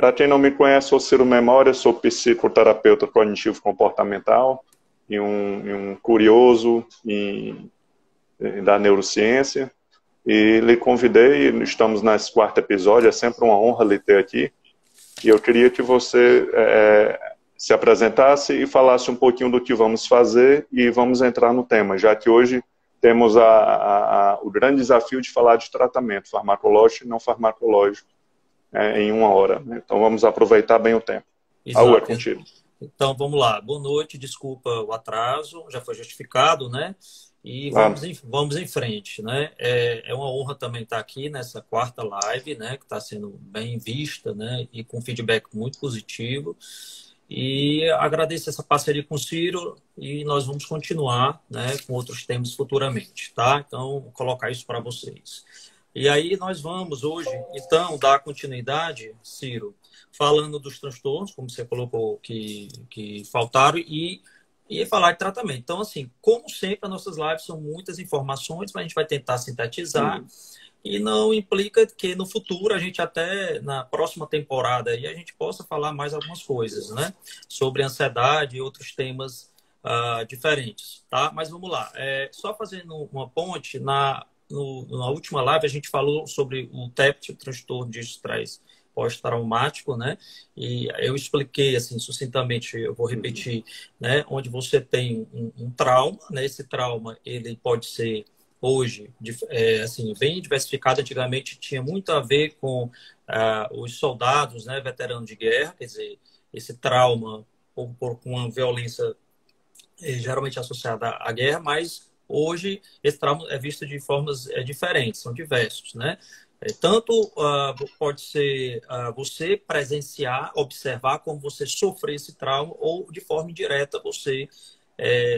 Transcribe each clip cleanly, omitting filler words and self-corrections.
Para quem não me conhece, sou Ciro Memória, sou psicoterapeuta cognitivo-comportamental e um curioso da neurociência. E lhe convidei, estamos nesse quarto episódio, é sempre uma honra lhe ter aqui. E eu queria que você se apresentasse e falasse um pouquinho do que vamos fazer e vamos entrar no tema, já que hoje temos o grande desafio de falar de tratamento farmacológico e não farmacológico em uma hora. Então vamos aproveitar bem o tempo. Raul, é contigo. Então vamos lá. Boa noite, desculpa o atraso, já foi justificado, né? E vamos em frente, né? É uma honra também estar aqui nessa quarta live, né? Que está sendo bem vista, né? E com feedback muito positivo. E agradeço essa parceria com o Ciro e nós vamos continuar, né? Com outros temas futuramente, tá? Então, vou colocar isso para vocês. E aí nós vamos hoje, então, dar continuidade, Ciro, falando dos transtornos, como você colocou que faltaram, e falar de tratamento. Então, assim, como sempre, as nossas lives são muitas informações, mas a gente vai tentar sintetizar. E não implica que no futuro, a gente até, na próxima temporada, aí, a gente possa falar mais algumas coisas, né? Sobre ansiedade e outros temas diferentes, tá? Mas vamos lá. Só fazendo uma ponte, na última live, a gente falou sobre o TEPT, o transtorno de estresse pós-traumático, né? E eu expliquei, assim, sucintamente, eu vou repetir, né? Onde você tem um trauma, né? Esse trauma, ele pode ser, hoje, assim, bem diversificado. Antigamente tinha muito a ver com os soldados, né? Veteranos de guerra, quer dizer, esse trauma com uma violência geralmente associada à guerra, mas hoje esse trauma é visto de formas diferentes, são diversos, né? Tanto pode ser você presenciar, observar como você sofrer esse trauma, ou de forma indireta você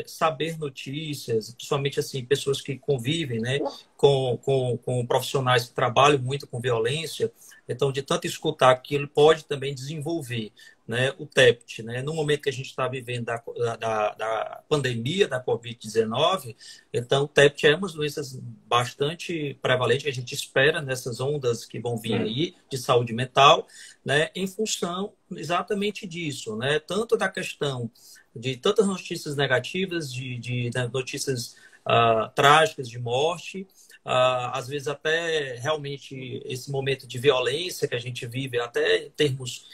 saber notícias, principalmente assim, pessoas que convivem, né, com profissionais que trabalham muito com violência. Então, de tanto escutar aquilo, pode também desenvolver, né, o TEPT. Né? No momento que a gente está vivendo da pandemia da Covid-19, então o TEPT é uma doença bastante prevalente, que a gente espera nessas ondas que vão vir aí de saúde mental, né, em função exatamente disso, né, tanto da questão de tantas notícias negativas, de notícias trágicas de morte, às vezes até realmente esse momento de violência que a gente vive, até em termos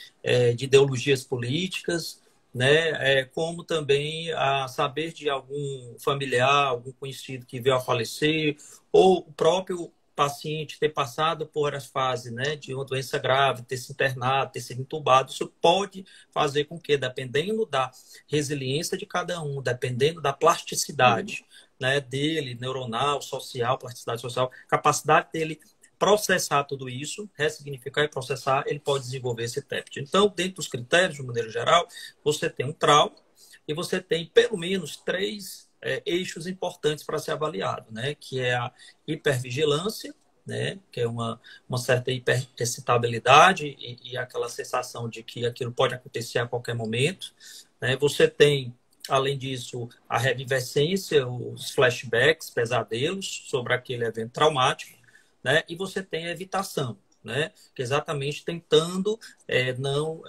de ideologias políticas, né? Como também saber de algum familiar, algum conhecido que veio a falecer, ou o próprio paciente ter passado por as fases, né, de uma doença grave, ter se internado, ter sido entubado. Isso pode fazer com que, dependendo da resiliência de cada um, dependendo da plasticidade, né, dele, neuronal, social, plasticidade social, capacidade dele processar tudo isso, ressignificar e processar, ele pode desenvolver esse TEPT. Então, dentro dos critérios, de maneira geral, você tem um trauma e você tem pelo menos 3 eixos importantes para ser avaliado, né? Que é a hipervigilância, né? Que é uma certa hiperexcitabilidade e aquela sensação de que aquilo pode acontecer a qualquer momento, né? Você tem, além disso, a revivescência, os flashbacks, pesadelos sobre aquele evento traumático, né? E você tem a evitação, né? Que é exatamente tentando não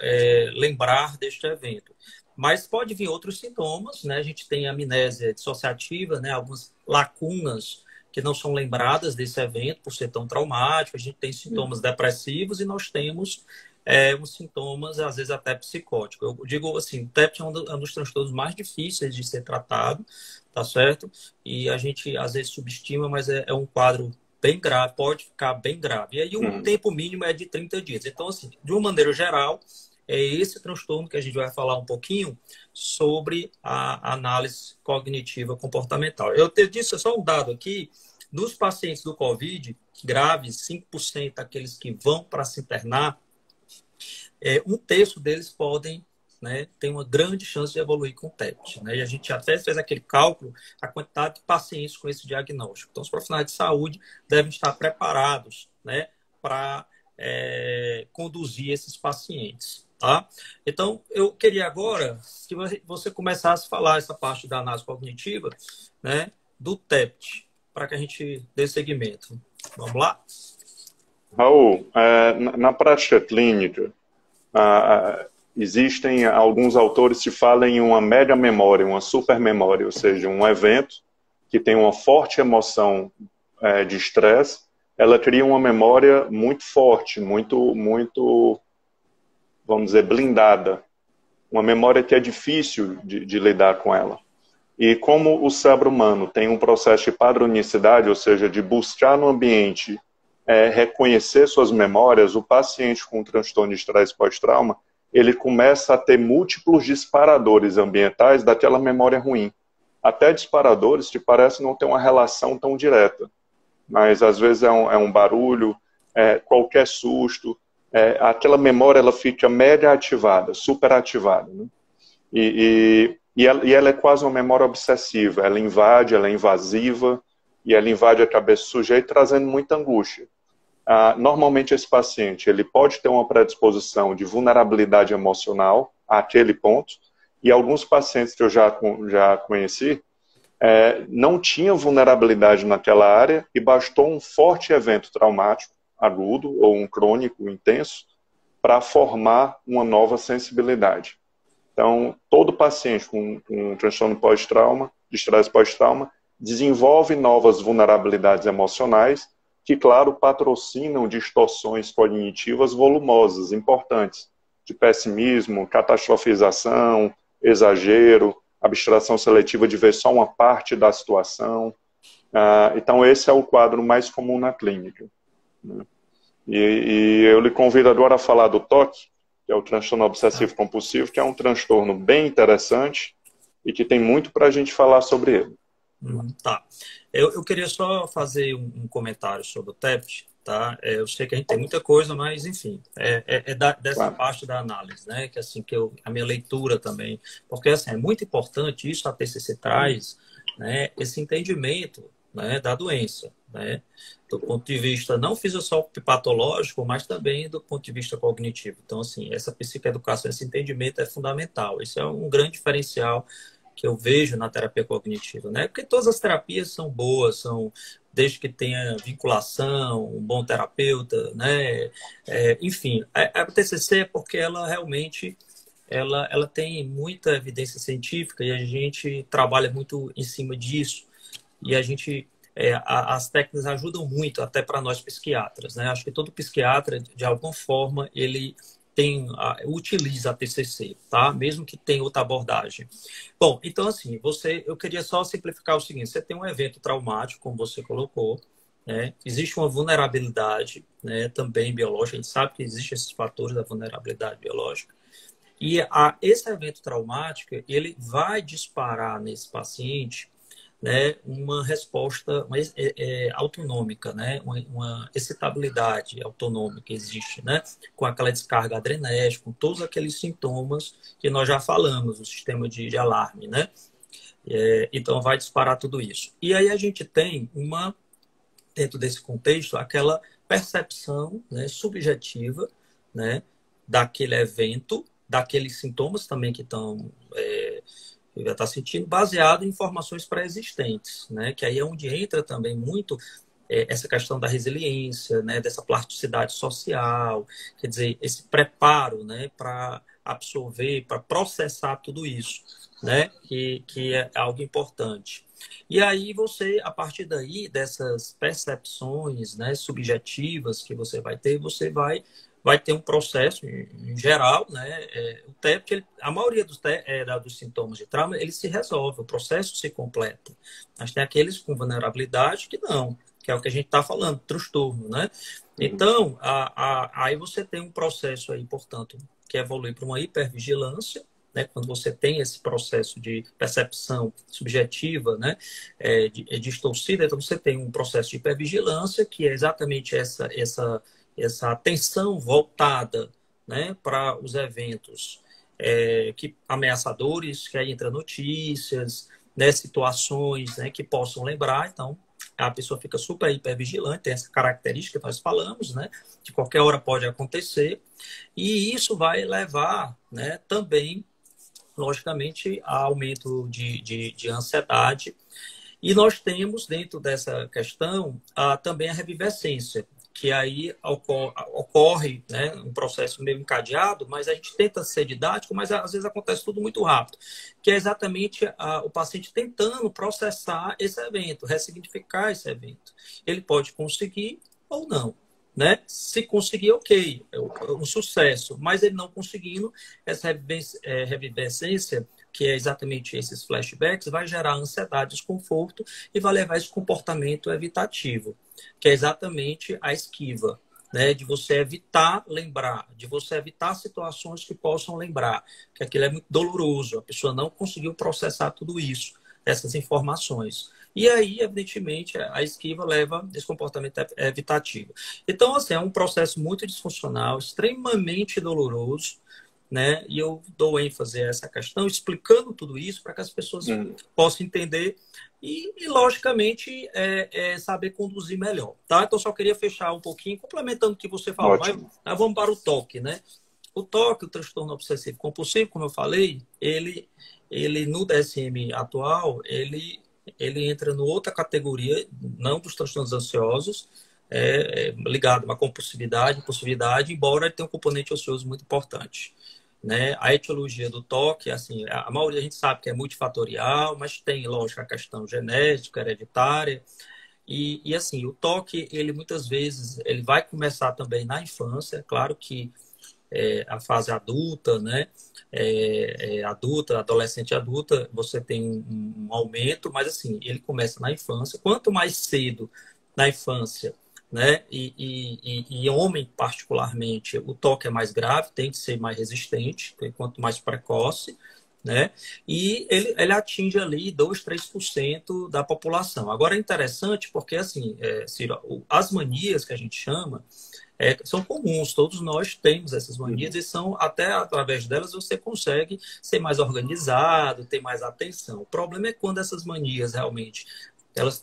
lembrar deste evento. Mas pode vir outros sintomas, né? A gente tem amnésia dissociativa, né? Algumas lacunas que não são lembradas desse evento por ser tão traumático. A gente tem sintomas depressivos e nós temos uns sintomas, às vezes, até psicóticos. Eu digo assim, o TEPT é um dos transtornos mais difíceis de ser tratado, tá certo? E a gente, às vezes, subestima, mas é um quadro bem grave, pode ficar bem grave. E aí o tempo mínimo é de 30 dias. Então, assim, de uma maneira geral, é esse transtorno que a gente vai falar um pouquinho sobre a análise cognitiva comportamental. Eu disse só um dado aqui, dos pacientes do COVID graves, 5% daqueles que vão para se internar, 1/3 deles podem, né, ter uma grande chance de evoluir com o TEPT. Né? E a gente até fez aquele cálculo, a quantidade de pacientes com esse diagnóstico. Então, os profissionais de saúde devem estar preparados, né, para conduzir esses pacientes. Tá? Então, eu queria agora que você começasse a falar essa parte da análise cognitiva, né, do TEPT, para que a gente dê seguimento. Vamos lá? Raul, na prática clínica, existem alguns autores que falam em uma mega memória, uma supermemória, ou seja, um evento que tem uma forte emoção de estresse, ela cria uma memória muito forte, muito, vamos dizer, blindada. Uma memória que é difícil de lidar com ela. E como o cérebro humano tem um processo de padronicidade, ou seja, de buscar no ambiente reconhecer suas memórias, o paciente com transtorno de estresse pós-trauma, ele começa a ter múltiplos disparadores ambientais daquela memória ruim. Até disparadores que parecem não ter uma relação tão direta. Mas às vezes é um barulho, qualquer susto, aquela memória ela fica mega ativada, super ativada. Né? E ela é quase uma memória obsessiva, ela é invasiva, e ela invade a cabeça do sujeito, trazendo muita angústia. Normalmente esse paciente ele pode ter uma predisposição de vulnerabilidade emocional àquele ponto, e alguns pacientes que eu já conheci, não tinham vulnerabilidade naquela área e bastou um forte evento traumático, agudo ou um crônico intenso, para formar uma nova sensibilidade. Então, todo paciente com transtorno pós-trauma, de estresse pós-trauma, desenvolve novas vulnerabilidades emocionais que, claro, patrocinam distorções cognitivas volumosas, importantes, de pessimismo, catastrofização, exagero, abstração seletiva de ver só uma parte da situação. Então, esse é o quadro mais comum na clínica. Né? E eu lhe convido agora a falar do TOC, que é o transtorno obsessivo-compulsivo, que é um transtorno bem interessante e que tem muito para a gente falar sobre ele. Tá. Eu queria só fazer um comentário sobre o TEPT, tá? Eu sei que a gente tem muita coisa, mas enfim, dessa parte da análise, né? Que assim a minha leitura também, porque assim é muito importante isso a TCC traz, né? Esse entendimento, né? Da doença, né? Do ponto de vista não fisiopatológico, mas também do ponto de vista cognitivo. Então assim, essa psicoeducação, esse entendimento é fundamental. Isso é um grande diferencial que eu vejo na terapia cognitiva, né? Porque todas as terapias são boas, desde que tenha vinculação, um bom terapeuta, né? Enfim, a TCC é porque ela realmente ela tem muita evidência científica e a gente trabalha muito em cima disso e a gente as técnicas ajudam muito até para nós psiquiatras, né? Acho que todo psiquiatra de alguma forma ele utiliza a TCC, tá? Mesmo que tenha outra abordagem. Bom, então assim, eu queria só simplificar o seguinte, você tem um evento traumático, como você colocou, né? Existe uma vulnerabilidade, né? Também biológica, a gente sabe que existem esses fatores da vulnerabilidade biológica, e esse evento traumático, ele vai disparar nesse paciente, né, uma resposta autonômica, né, uma excitabilidade autonômica existe, né, com aquela descarga adrenérgica, com todos aqueles sintomas que nós já falamos, o sistema de alarme, né, então vai disparar tudo isso. E aí a gente tem dentro desse contexto, aquela percepção, né, subjetiva, né, daquele evento, daqueles sintomas também que estão ele já está sentindo, baseado em informações pré-existentes, né? Que aí é onde entra também muito essa questão da resiliência, né? Dessa plasticidade social, quer dizer, esse preparo, né? Para absorver, para processar tudo isso, né? Que é algo importante. E aí você, a partir daí, dessas percepções, né? Subjetivas que você vai ter, você vai ter um processo, em geral, né? O TEPT, a maioria dos sintomas de trauma, ele se resolve, o processo se completa. Mas tem aqueles com vulnerabilidade que não, que é o que a gente está falando, transtorno, né? Então, aí você tem um processo aí, portanto, que evolui para uma hipervigilância, né? Quando você tem esse processo de percepção subjetiva, né? Distorcida, então você tem um processo de hipervigilância, que é exatamente essa atenção voltada, né, para os eventos ameaçadores, que aí entra notícias, né, situações, né, que possam lembrar. Então, a pessoa fica super hipervigilante, tem essa característica que nós falamos, né, que qualquer hora pode acontecer. E isso vai levar, né, também, logicamente, a aumento de ansiedade. E nós temos, dentro dessa questão, também a revivescência, que aí ocorre, né, um processo meio encadeado, mas a gente tenta ser didático, mas às vezes acontece tudo muito rápido, que é exatamente o paciente tentando processar esse evento, ressignificar esse evento. Ele pode conseguir ou não, né? Se conseguir, ok, é um sucesso, mas ele não conseguindo, essa revivescência, que é exatamente esses flashbacks, vai gerar ansiedade, desconforto e vai levar esse comportamento evitativo, que é exatamente a esquiva, né? De você evitar lembrar, de você evitar situações que possam lembrar, que aquilo é muito doloroso, a pessoa não conseguiu processar tudo isso, essas informações. E aí, evidentemente, a esquiva leva esse comportamento evitativo. Então, assim, é um processo muito disfuncional, extremamente doloroso, né? E eu dou ênfase a essa questão, explicando tudo isso para que as pessoas possam entender e logicamente, saber conduzir melhor, tá? Então, só queria fechar um pouquinho, complementando o que você falou, mas vamos para o TOC, né? O TOC, o transtorno obsessivo compulsivo, como eu falei, ele no DSM atual, ele entra em outra categoria, não dos transtornos ansiosos, ligado a uma compulsividade, impulsividade, embora ele tenha um componente ocioso muito importante, né? A etiologia do TOC, assim, a maioria a gente sabe que é multifatorial, mas tem, lógico, a questão genética, hereditária, e assim, o TOC, ele muitas vezes, ele vai começar também na infância, é claro que a fase adulta, né? Adulta, adolescente adulta, você tem um aumento, mas assim, ele começa na infância. Quanto mais cedo na infância, né? E homem particularmente, o TOC é mais grave, tem que ser mais resistente, quanto mais precoce, né? E ele atinge ali 2, 3% da população. Agora é interessante porque, assim, Ciro, as manias que a gente chama são comuns, todos nós temos essas manias e são, até através delas você consegue ser mais organizado, ter mais atenção. O problema é quando essas manias realmente elas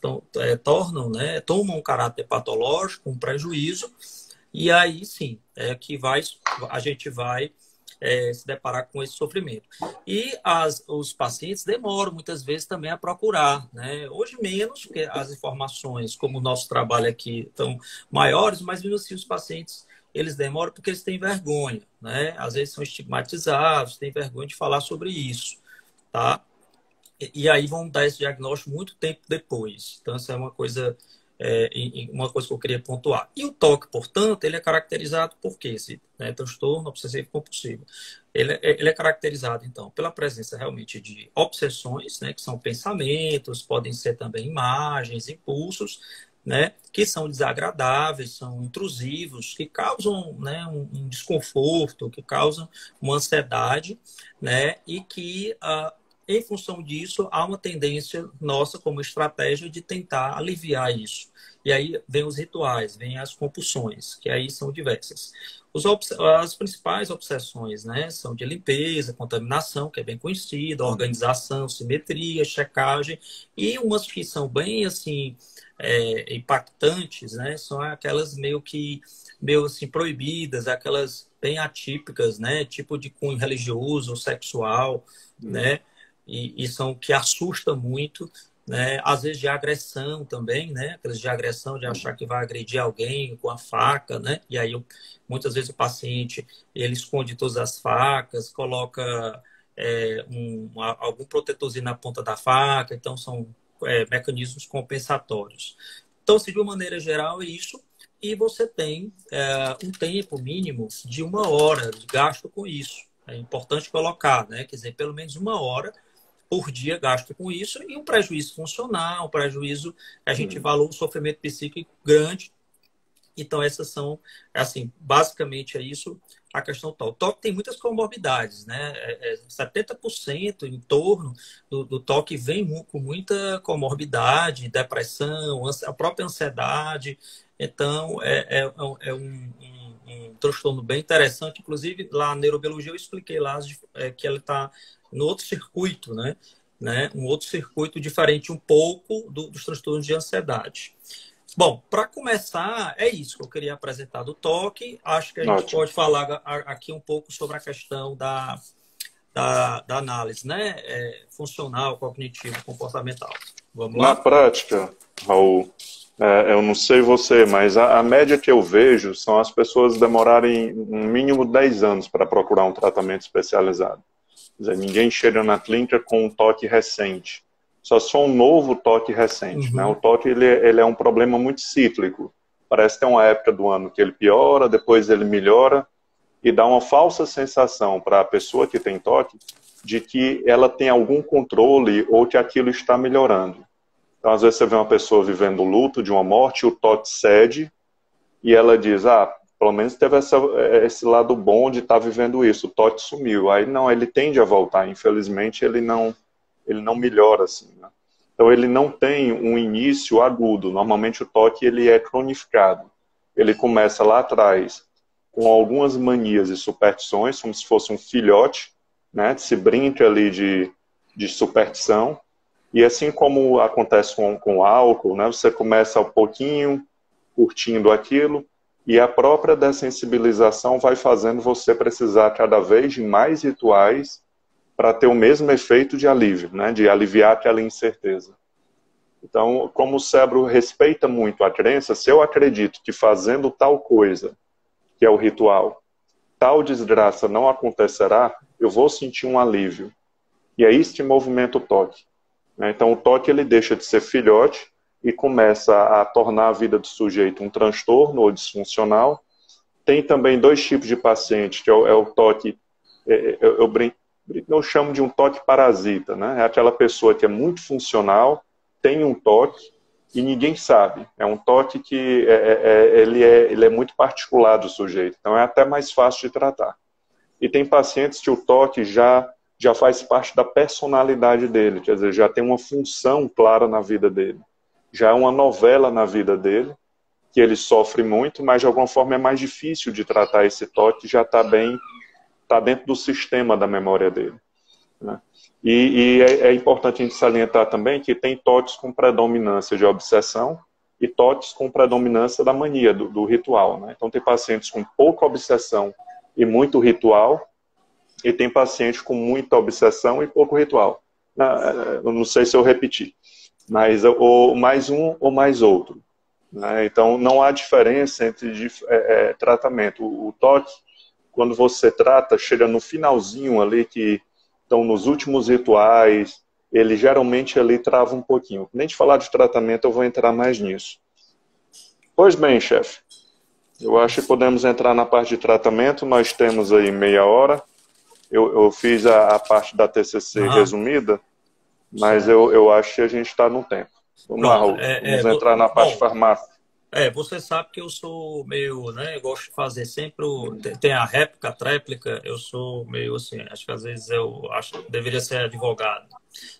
tornam, né, tomam um caráter patológico, um prejuízo, e aí sim, que a gente vai se deparar com esse sofrimento. E os pacientes demoram muitas vezes também a procurar, né? Hoje menos, porque as informações, como o nosso trabalho aqui, estão maiores, mas mesmo assim os pacientes eles demoram porque eles têm vergonha, né? Às vezes são estigmatizados, têm vergonha de falar sobre isso, tá? E aí vão dar esse diagnóstico muito tempo depois. Então, essa é uma coisa que eu queria pontuar. E o TOC, portanto, ele é caracterizado por quê? Esse, né, transtorno obsessivo compulsivo. Ele é caracterizado, então, pela presença realmente de obsessões, né, que são pensamentos, podem ser também imagens, impulsos, né, que são desagradáveis, são intrusivos, que causam, né, um desconforto, que causam uma ansiedade, né, e que em função disso, há uma tendência nossa como estratégia de tentar aliviar isso. E aí vem os rituais, vem as compulsões, que aí são diversas. As principais obsessões, né, são de limpeza, contaminação, que é bem conhecida, organização, simetria, checagem, e umas que são bem assim impactantes, né, são aquelas meio assim proibidas, aquelas bem atípicas, né, tipo de cunho religioso ou sexual, né? E são que assusta muito, né? Às vezes de agressão também, né? Aquelas de agressão, de achar que vai agredir alguém com a faca, né? E aí, muitas vezes o paciente, ele esconde todas as facas, coloca algum protetorzinho na ponta da faca, então são mecanismos compensatórios. Então, assim, de uma maneira geral, é isso. E você tem um tempo mínimo de 1 hora de gasto com isso. É importante colocar, né? Quer dizer, pelo menos 1 hora por dia gasto com isso e um prejuízo funcional, um prejuízo que a gente valora, um sofrimento psíquico grande. Então, essas são, assim, basicamente é isso a questão TOC. O TOC tem muitas comorbidades, né? 70% em torno do TOC vem com muita comorbidade, depressão, a própria ansiedade. Então, é um transtorno bem interessante. Inclusive, lá na neurobiologia eu expliquei lá que ela está no outro circuito, né? Um outro circuito diferente um pouco dos transtornos de ansiedade. Bom, para começar, é isso que eu queria apresentar do TOC. Acho que a gente pode falar aqui um pouco sobre a questão da análise, né? Funcional, cognitivo, comportamental. Vamos lá? Na prática, Raul, Eu não sei você, mas a média que eu vejo são as pessoas demorarem no mínimo 10 anos para procurar um tratamento especializado. Quer dizer, ninguém chega na clínica com um toque recente. Só um novo toque recente. Né? O toque ele é um problema muito cíclico. Parece ter uma época do ano que ele piora, depois ele melhora, e dá uma falsa sensação para a pessoa que tem toque de que ela tem algum controle ou que aquilo está melhorando. Então, às vezes, você vê uma pessoa vivendo o luto de uma morte, o toque cede, e ela diz, pelo menos teve esse lado bom de estar vivendo isso, o toque sumiu. Aí, não, ele tende a voltar. Infelizmente, ele não melhora assim, né? Então, ele não tem um início agudo. Normalmente, o toque ele é cronificado. Ele começa lá atrás com algumas manias e superstições, como se fosse um filhote, né? Se brinca ali de superstição. E assim como acontece com o álcool, né, você começa ao pouquinho, curtindo aquilo, e a própria dessensibilização vai fazendo você precisar cada vez de mais rituais para ter o mesmo efeito de alívio, né, de aliviar aquela incerteza. Então, como o cérebro respeita muito a crença, se eu acredito que fazendo tal coisa, que é o ritual, tal desgraça não acontecerá, eu vou sentir um alívio. E é isso que movimenta o toque. Então, o toque ele deixa de ser filhote e começa a tornar a vida do sujeito um transtorno ou disfuncional. Tem também dois tipos de paciente, que é o toque, eu chamo de um toque parasita, né? É aquela pessoa que é muito funcional, tem um toque e ninguém sabe. É um toque que ele é muito particular do sujeito, então é até mais fácil de tratar. E tem pacientes que o toque já faz parte da personalidade dele, quer dizer, já tem uma função clara na vida dele. Já é uma novela na vida dele, que ele sofre muito, mas de alguma forma é mais difícil de tratar esse toque, já está dentro do sistema da memória dele. Né? E é importante a gente salientar também que tem toques com predominância de obsessão e toques com predominância da mania, do ritual. Né? Então tem pacientes com pouca obsessão e muito ritual, e tem paciente com muita obsessão e pouco ritual. Eu não sei se eu repeti, mas ou mais um ou mais outro. Né? Então, não há diferença entre tratamento. O toque, quando você trata, chega no finalzinho ali, que estão nos últimos rituais, ele geralmente ali trava um pouquinho. Nem de falar de tratamento, eu vou entrar mais nisso. Pois bem, chefe, eu acho que podemos entrar na parte de tratamento. Nós temos aí meia hora. Eu fiz a parte da TCC resumida, mas eu acho que a gente está no tempo. Vamos lá, Raul. Vamos entrar na parte de farmácia. Você sabe que eu sou meio, né, eu gosto de fazer sempre, tem a réplica, a tréplica, eu sou meio assim, acho que às vezes eu acho que deveria ser advogado,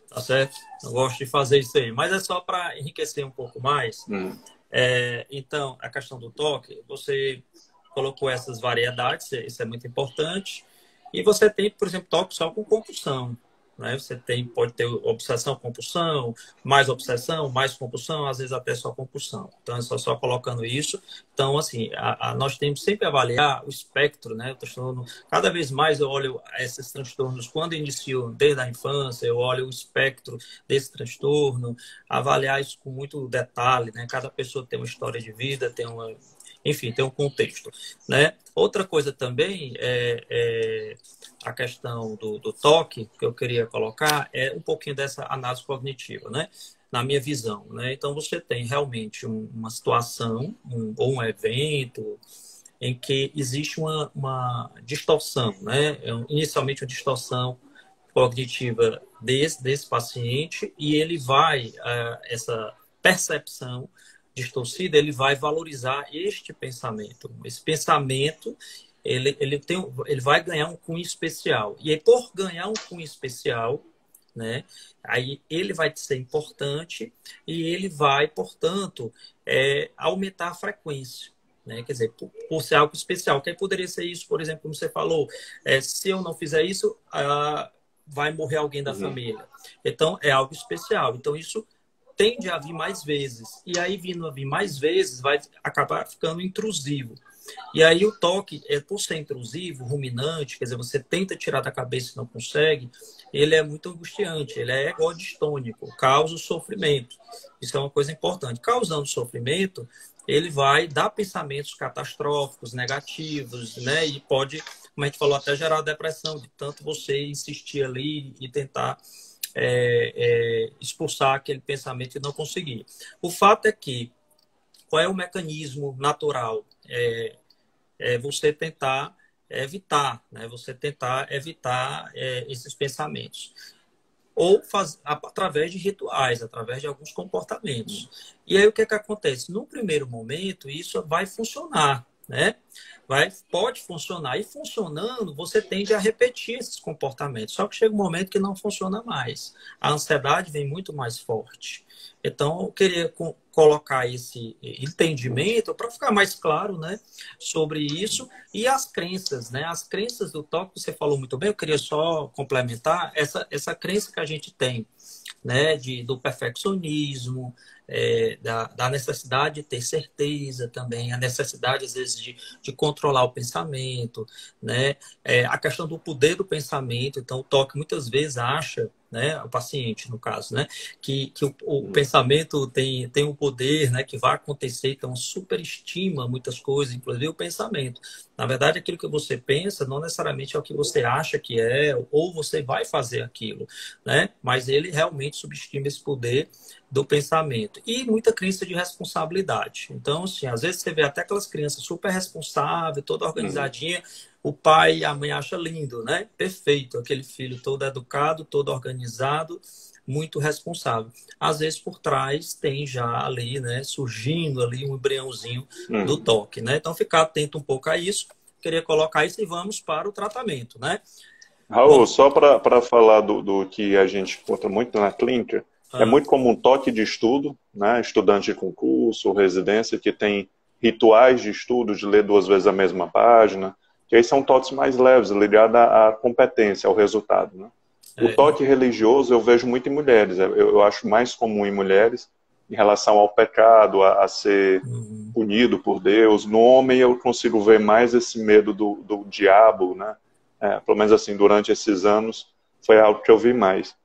tá certo? Eu gosto de fazer isso aí, mas é só para enriquecer um pouco mais. Então, a questão do toque, você colocou essas variedades, isso é muito importante. E você tem, por exemplo, toque só com compulsão. Né? Você pode ter obsessão, compulsão, mais compulsão, às vezes até só compulsão. Então, é só colocando isso. Então, assim, nós temos sempre que avaliar o espectro, né? O transtorno. Cada vez mais eu olho esses transtornos quando iniciam desde a infância, eu olho o espectro desse transtorno, avaliar isso com muito detalhe, né? Cada pessoa tem uma história de vida, enfim, tem um contexto, né? Outra coisa também é a questão do toque, que eu queria colocar, é um pouquinho dessa análise cognitiva, né? Na minha visão, né? Então, você tem realmente uma situação ou um evento em que existe uma distorção, né? Inicialmente, uma distorção cognitiva desse paciente e ele vai, essa percepção distorcida, ele vai valorizar este pensamento. Esse pensamento, ele vai ganhar um cunho especial. E aí, por ganhar um cunho especial, né, aí ele vai ser importante e ele vai, portanto, aumentar a frequência. Né? Quer dizer, por ser algo especial. Que aí poderia ser isso, por exemplo, como você falou, se eu não fizer isso, vai morrer alguém da família. Então, é algo especial. Então, isso tende a vir mais vezes. E aí, vindo a vir mais vezes, vai acabar ficando intrusivo. E aí o toque, por ser intrusivo, ruminante, quer dizer, você tenta tirar da cabeça e não consegue, ele é muito angustiante, ele é egodistônico, causa o sofrimento. Isso é uma coisa importante. Causando sofrimento, ele vai dar pensamentos catastróficos, negativos, né? E pode, como a gente falou, até gerar depressão, de tanto você insistir ali e tentar expulsar aquele pensamento e não conseguir. O fato é que, qual é o mecanismo natural? Você tentar evitar, né? Você tentar evitar esses pensamentos. Ou através de rituais, através de alguns comportamentos. E aí o que acontece? No primeiro momento, isso vai funcionar, né? Pode funcionar. E funcionando, você tende a repetir esses comportamentos. Só que chega um momento que não funciona mais. A ansiedade vem muito mais forte. Então, eu queria colocar esse entendimento para ficar mais claro, né, sobre isso. E as crenças, né? As crenças do toque, você falou muito bem, eu queria só complementar essa crença que a gente tem, né, do perfeccionismo, da necessidade de ter certeza também, a necessidade, às vezes, de controlar o pensamento, né? A questão do poder do pensamento. Então, o toque muitas vezes acha, né, o paciente, no caso, né, que o pensamento tem um poder, né, que vai acontecer, então superestima muitas coisas, inclusive o pensamento. Na verdade, aquilo que você pensa não necessariamente é o que você acha que é, ou você vai fazer aquilo, né? Mas ele realmente subestima esse poder do pensamento. E muita crença de responsabilidade. Então, assim, às vezes você vê até aquelas crianças super responsáveis, toda organizadinha, o pai e a mãe acham lindo, né? Perfeito, aquele filho todo educado, todo organizado, muito responsável. Às vezes por trás tem já ali, né, surgindo ali um embriãozinho do toque, né? Então ficar atento um pouco a isso. Queria colocar isso e vamos para o tratamento, né? Raul, só para falar do que a gente encontra muito na clínica, é muito comum toque de estudo, né? Estudante de concurso, residência, que tem rituais de estudo, de ler 2 vezes a mesma página, que aí são toques mais leves, ligados à competência, ao resultado, né? O toque religioso eu vejo muito em mulheres, eu acho mais comum em mulheres, em relação ao pecado, a ser punido por Deus. No homem eu consigo ver mais esse medo do diabo, né? Pelo menos assim, durante esses anos, foi algo que eu vi mais.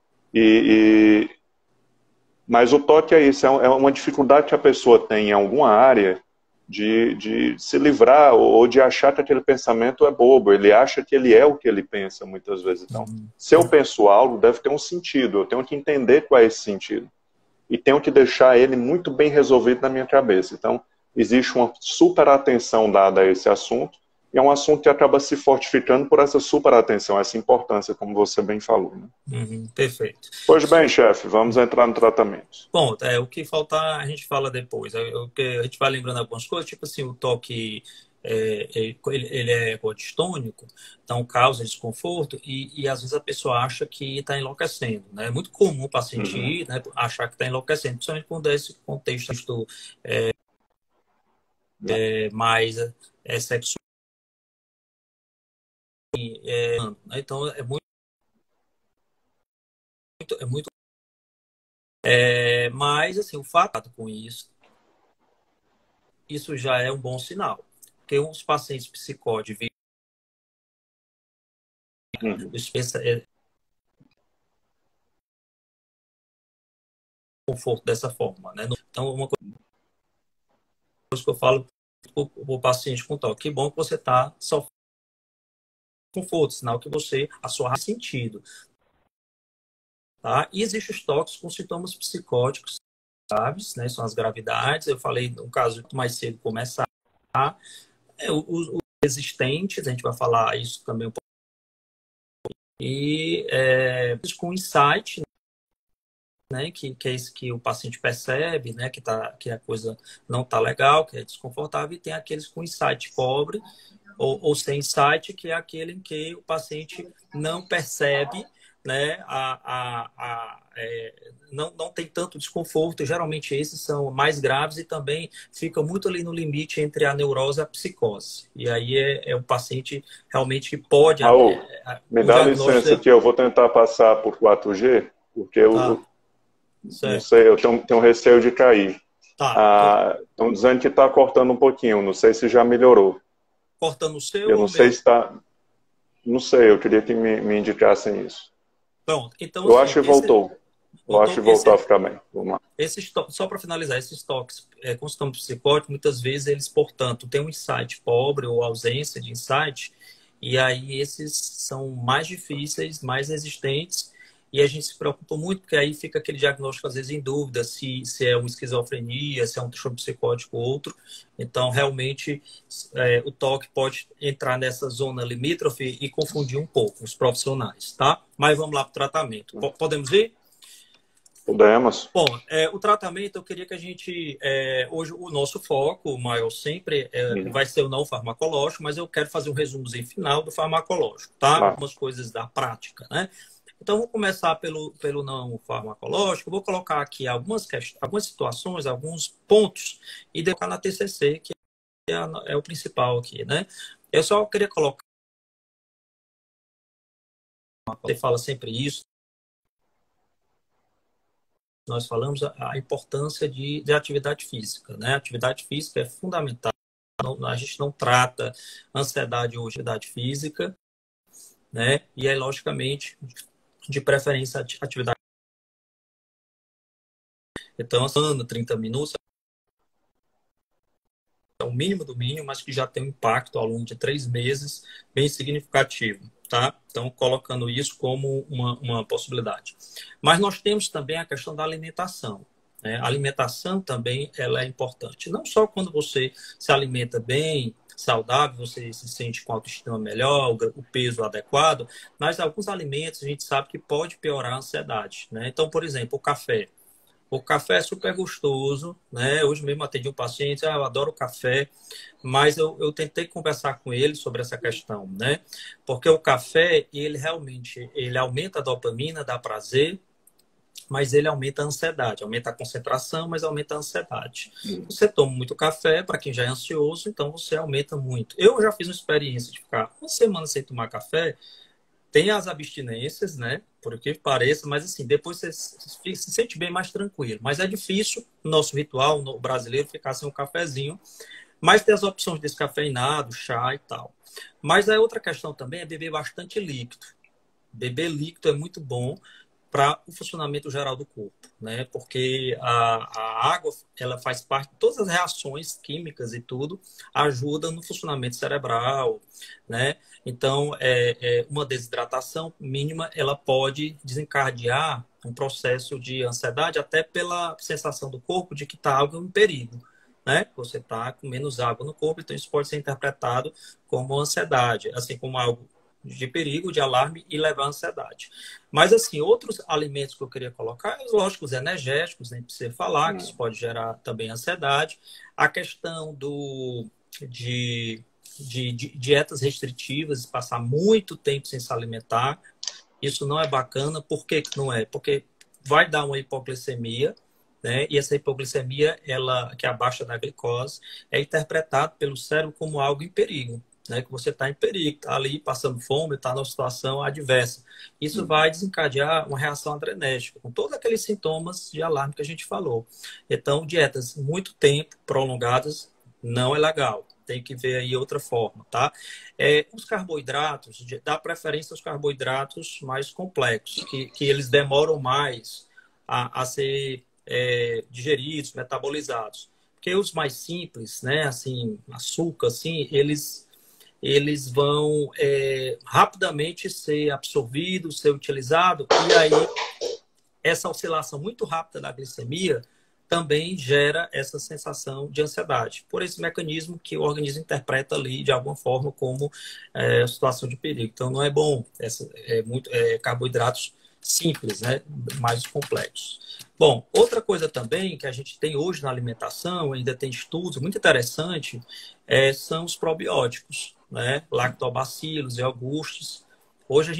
Mas o toque é isso, é uma dificuldade que a pessoa tem em alguma área de se livrar ou de achar que aquele pensamento é bobo. Ele acha que ele é o que ele pensa, muitas vezes. Então, se eu penso algo, deve ter um sentido. Eu tenho que entender qual é esse sentido. E tenho que deixar ele muito bem resolvido na minha cabeça. Então, existe uma super atenção dada a esse assunto, e é um assunto que acaba se fortificando por essa super atenção, essa importância, como você bem falou, né? Perfeito. Pois bem, chefe, vamos entrar no tratamento. Bom, o que faltar a gente fala depois. A gente vai lembrando algumas coisas, tipo assim, o toque ele é egodistônico, então causa desconforto e às vezes a pessoa acha que está enlouquecendo, né? É muito comum o paciente ir, né, achar que está enlouquecendo, principalmente quando é esse contexto mais sexual. Então é muito mas assim, o fato com isso já é um bom sinal, porque uns pacientes psicóticos conforto dessa forma, né? Então, uma coisa que eu falo para o paciente com toque, que bom que você está sofrendo conforto, sinal que a sua raça tem sentido. Tá? E existem os toques com sintomas psicóticos graves, né? São as gravidades. Eu falei no caso muito mais cedo começar. Os resistentes, a gente vai falar isso também um pouco. E com insight, né? Que é isso que o paciente percebe, né? Que a coisa não está legal, que é desconfortável, e tem aqueles com insight pobre ou sem insight, que é aquele em que o paciente não percebe, né, não tem tanto desconforto. Geralmente esses são mais graves e também fica muito ali no limite entre a neurose e a psicose. E aí é o paciente realmente que pode... Raul, me dá licença que eu vou tentar passar por 4G, porque eu não sei, eu tenho receio de cair. Estão dizendo que está cortando um pouquinho, não sei se já melhorou. cortando o seu Eu ou não o sei meu? se está... Não sei, eu queria que me indicassem isso. Pronto. Então, Eu acho assim, que voltou. Eu acho voltou, que voltou a ficar bem. Vamos lá. só para finalizar, esses toques com sintomas psicóticos, muitas vezes eles, portanto, têm um insight pobre ou ausência de insight, e aí esses são mais difíceis, mais resistentes, e a gente se preocupa muito, porque aí fica aquele diagnóstico, às vezes, em dúvida, se é uma esquizofrenia, se é um transtorno psicótico ou outro. Então, realmente, o toque pode entrar nessa zona limítrofe e confundir um pouco os profissionais, tá? Mas vamos lá para o tratamento. Podemos ir? Podemos. Bom, o tratamento, eu queria que a gente... hoje, o nosso foco, o maior sempre, vai ser o não farmacológico, mas eu quero fazer um resumozinho final do farmacológico, tá? Lá. Algumas coisas da prática, né? Então, vou começar pelo não farmacológico. Vou colocar aqui algumas situações, alguns pontos, e colocar na TCC, que é o principal aqui, né? Eu só queria colocar... Você fala sempre isso. Nós falamos a importância de atividade física, né? A atividade física é fundamental. A gente não trata ansiedade ou atividade física, né? E aí, logicamente, de preferência, atividade. Então, andando 30 minutos é o mínimo do mínimo, mas que já tem um impacto ao longo de 3 meses bem significativo, tá? Então, colocando isso como uma possibilidade. Mas nós temos também a questão da alimentação. Né? A alimentação também ela é importante. Não só quando você se alimenta bem, saudável, você se sente com autoestima melhor, o peso adequado, mas alguns alimentos a gente sabe que pode piorar a ansiedade. Né? Então, por exemplo, o café. O café é super gostoso, né? Hoje mesmo atendi um paciente, eu adoro café, mas eu tentei conversar com ele sobre essa questão, né? Porque o café, ele realmente, ele aumenta a dopamina, dá prazer, mas ele aumenta a ansiedade, aumenta a concentração, mas aumenta a ansiedade. Você toma muito café, para quem já é ansioso, então você aumenta muito. Eu já fiz uma experiência de ficar uma semana sem tomar café, tem as abstinências, né? Por que pareça, mas assim, depois você se sente bem mais tranquilo. Mas é difícil, no nosso ritual, no brasileiro, ficar sem um cafezinho. Mas tem as opções descafeinado, chá e tal. Mas a outra questão também é beber bastante líquido. Beber líquido é muito bom para o funcionamento geral do corpo, né? Porque a água, ela faz parte de todas as reações químicas e tudo, ajuda no funcionamento cerebral, né? Então, uma desidratação mínima, ela pode desencadear um processo de ansiedade até pela sensação do corpo de que está algo em perigo, né? Você está com menos água no corpo, então isso pode ser interpretado como ansiedade, assim como algo de perigo, de alarme e levar à ansiedade. Mas, assim, outros alimentos que eu queria colocar, lógico, os energéticos, nem precisa falar, que isso pode gerar também ansiedade. A questão de dietas restritivas, passar muito tempo sem se alimentar, isso não é bacana. Por que não é? Porque vai dar uma hipoglicemia, né? E essa hipoglicemia, ela, que é a baixa da glicose, é interpretada pelo cérebro como algo em perigo. Né, que você está em perigo, está ali passando fome, está numa situação adversa. Isso vai desencadear uma reação adrenérgica, com todos aqueles sintomas de alarme que a gente falou. Então, dietas muito tempo, prolongadas, não é legal. Tem que ver aí outra forma, tá? Os carboidratos, dá preferência aos carboidratos mais complexos, que eles demoram mais a ser digeridos, metabolizados. Porque os mais simples, né, assim, açúcar, assim, eles vão rapidamente ser absorvidos, ser utilizados, e aí essa oscilação muito rápida da glicemia também gera essa sensação de ansiedade, por esse mecanismo que o organismo interpreta ali de alguma forma como situação de perigo. Então não é bom, carboidratos simples, né? Mais complexos. Bom, outra coisa também que a gente tem hoje na alimentação, ainda tem estudos muito interessante, são os probióticos, né? Lactobacilos e augustos. Hoje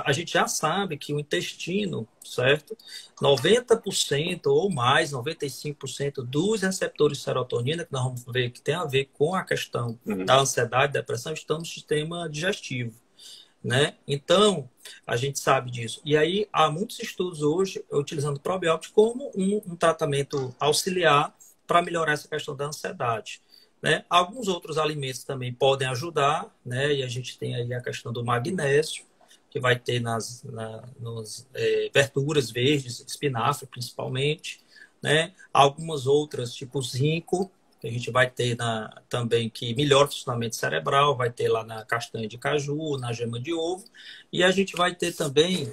a gente já sabe que o intestino, certo? 90% ou mais, 95% dos receptores de serotonina, que nós vamos ver que tem a ver com a questão da ansiedade, depressão, estão no sistema digestivo, né? Então, a gente sabe disso. E aí, há muitos estudos hoje utilizando probióticos como um tratamento auxiliar para melhorar essa questão da ansiedade. né? Alguns outros alimentos também podem ajudar, né? E a gente tem aí a questão do magnésio, que vai ter nas verduras verdes, espinafre principalmente, né? Algumas outras, tipo zinco, que a gente vai ter também, que melhora o funcionamento cerebral, vai ter lá na castanha de caju, na gema de ovo, e a gente vai ter também,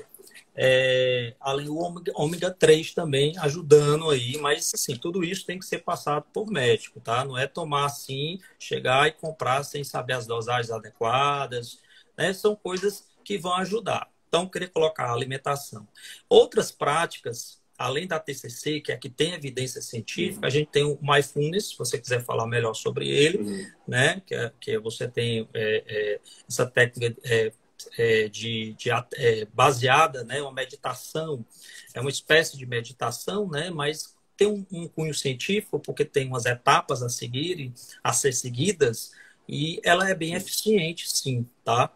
além do ômega 3 também ajudando aí, mas assim, tudo isso tem que ser passado por médico, tá? Não é tomar assim, chegar e comprar sem saber as dosagens adequadas, né? São coisas que vão ajudar. Então, querer colocar a alimentação. Outras práticas, além da TCC, que é a que tem evidência científica, a gente tem o Mindfulness, se você quiser falar melhor sobre ele, né? Que você tem essa técnica baseada, né? Uma meditação, é uma espécie de meditação, né? Mas tem um cunho científico, porque tem umas etapas a seguirem, a ser seguidas, e ela é bem eficiente, sim, tá?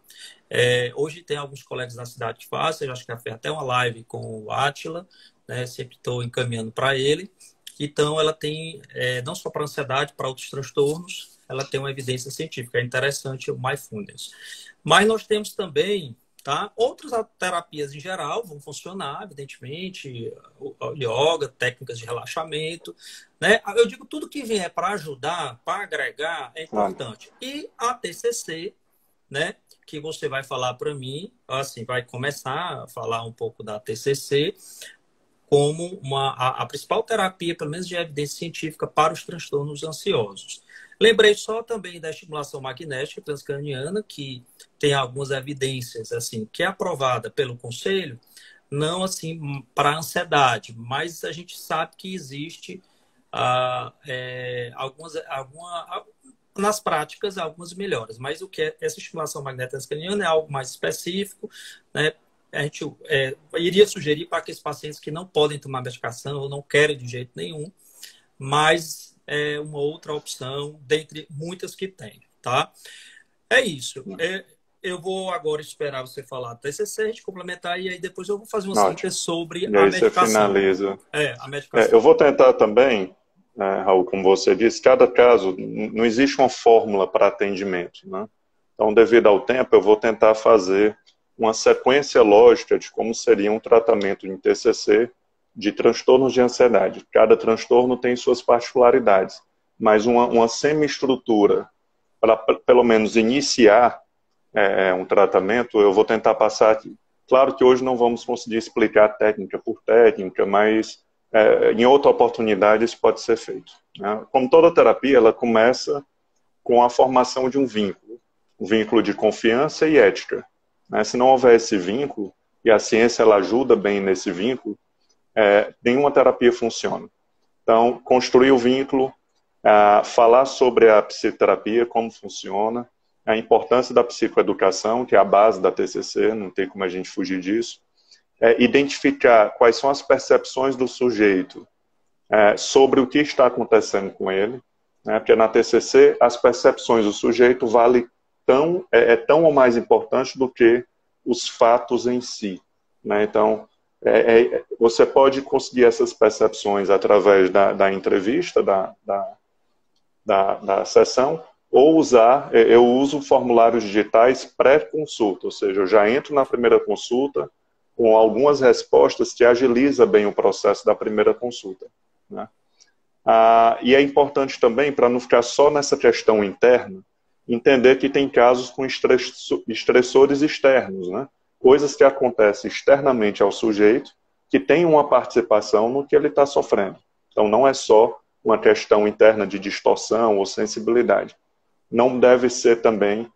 Hoje tem alguns colegas da cidade que fazem, eu acho que já fez até uma live com o Átila, né? Sempre estou encaminhando para ele. Então, ela tem, não só para ansiedade, para outros transtornos, ela tem uma evidência científica. É interessante o Mindfulness. Mas nós temos também, tá? Outras terapias em geral vão funcionar, evidentemente, o yoga, técnicas de relaxamento, né? Eu digo tudo que vier para ajudar, para agregar, é importante. E a TCC, né? Que você vai falar para mim, assim, vai começar a falar um pouco da TCC como a principal terapia, pelo menos de evidência científica, para os transtornos ansiosos. Lembrei só também da estimulação magnética transcraniana, que tem algumas evidências, assim, que é aprovada pelo Conselho, não assim para ansiedade, mas a gente sabe que existe nas práticas algumas melhoras, mas o que é essa estimulação magnética transcraniana é algo mais específico, né? A gente iria sugerir para aqueles pacientes que não podem tomar medicação ou não querem de jeito nenhum, mas é uma outra opção dentre muitas que tem, tá? É isso. Eu vou agora esperar você falar do TCC, a gente complementar, e aí depois eu vou fazer uma síntese sobre e a aí medicação. Você finaliza. A medicação. Eu vou tentar também, Raul, como você disse, cada caso, não existe uma fórmula para atendimento, né? Então, devido ao tempo, eu vou tentar fazer uma sequência lógica de como seria um tratamento em TCC de transtornos de ansiedade. Cada transtorno tem suas particularidades, mas uma semi-estrutura para, pelo menos, iniciar um tratamento, eu vou tentar passar aqui. Claro que hoje não vamos conseguir explicar técnica por técnica, mas em outra oportunidade isso pode ser feito, né? Como toda terapia, ela começa com a formação de um vínculo de confiança e ética, né? Se não houver esse vínculo, e a ciência ela ajuda bem nesse vínculo, nenhuma terapia funciona. Então, construir o vínculo, falar sobre a psicoterapia, como funciona, a importância da psicoeducação, que é a base da TCC, não tem como a gente fugir disso, identificar quais são as percepções do sujeito sobre o que está acontecendo com ele, né? Porque na TCC as percepções do sujeito valem tão ou mais importante do que os fatos em si, né? Então, você pode conseguir essas percepções através da entrevista, da sessão, ou eu uso formulários digitais pré-consulta, ou seja, eu já entro na primeira consulta com algumas respostas que agiliza bem o processo da primeira consulta, né? E é importante também, para não ficar só nessa questão interna, entender que tem casos com estressores externos, né? Coisas que acontecem externamente ao sujeito, que tem uma participação no que ele está sofrendo. Então, não é só uma questão interna de distorção ou sensibilidade. Não deve ser também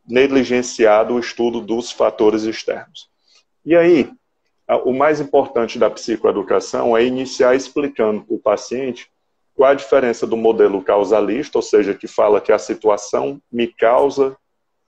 negligenciado o estudo dos fatores externos. E aí, o mais importante da psicoeducação é iniciar explicando para o paciente qual a diferença do modelo causalista, ou seja, que fala que a situação me causa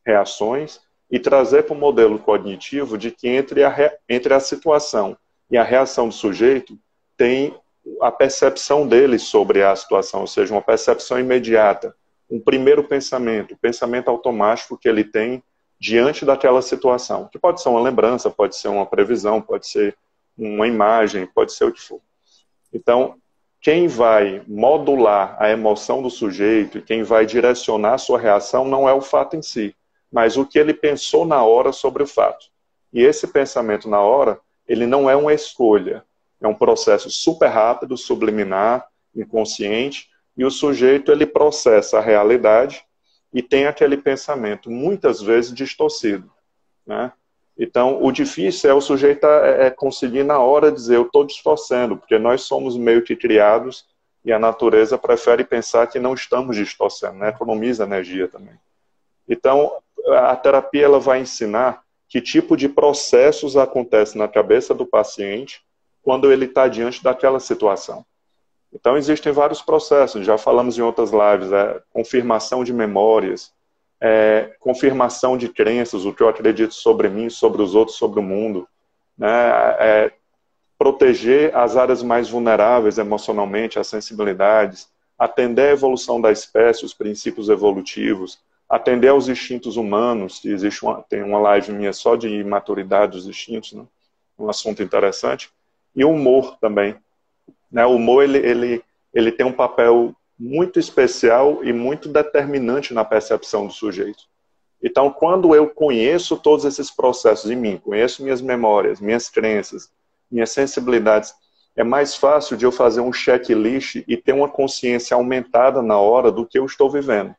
reações, e trazer para o modelo cognitivo de que entre a situação e a reação do sujeito tem a percepção dele sobre a situação, ou seja, uma percepção imediata, um primeiro pensamento, o pensamento automático que ele tem diante daquela situação, que pode ser uma lembrança, pode ser uma previsão, pode ser uma imagem, pode ser o que for. Então, quem vai modular a emoção do sujeito e quem vai direcionar a sua reação não é o fato em si, mas o que ele pensou na hora sobre o fato. E esse pensamento na hora, ele não é uma escolha, é um processo super rápido, subliminar, inconsciente, e o sujeito ele processa a realidade e tem aquele pensamento, muitas vezes, distorcido, né? Então, o difícil é o sujeito conseguir na hora dizer eu estou distorcendo, porque nós somos meio que criados e a natureza prefere pensar que não estamos distorcendo, né? Economiza energia também. Então, a terapia ela vai ensinar que tipo de processos acontecem na cabeça do paciente quando ele está diante daquela situação. Então, existem vários processos, já falamos em outras lives, confirmação de memórias, confirmação de crenças, o que eu acredito sobre mim, sobre os outros, sobre o mundo, né? Proteger as áreas mais vulneráveis emocionalmente, as sensibilidades, atender a evolução da espécie, os princípios evolutivos, atender aos instintos humanos, que tem uma live minha só de maturidade dos instintos, né? Um assunto interessante, e o humor também. Né? O humor ele tem um papel muito especial e muito determinante na percepção do sujeito. Então, quando eu conheço todos esses processos em mim, conheço minhas memórias, minhas crenças, minhas sensibilidades, é mais fácil de eu fazer um checklist e ter uma consciência aumentada na hora do que eu estou vivendo.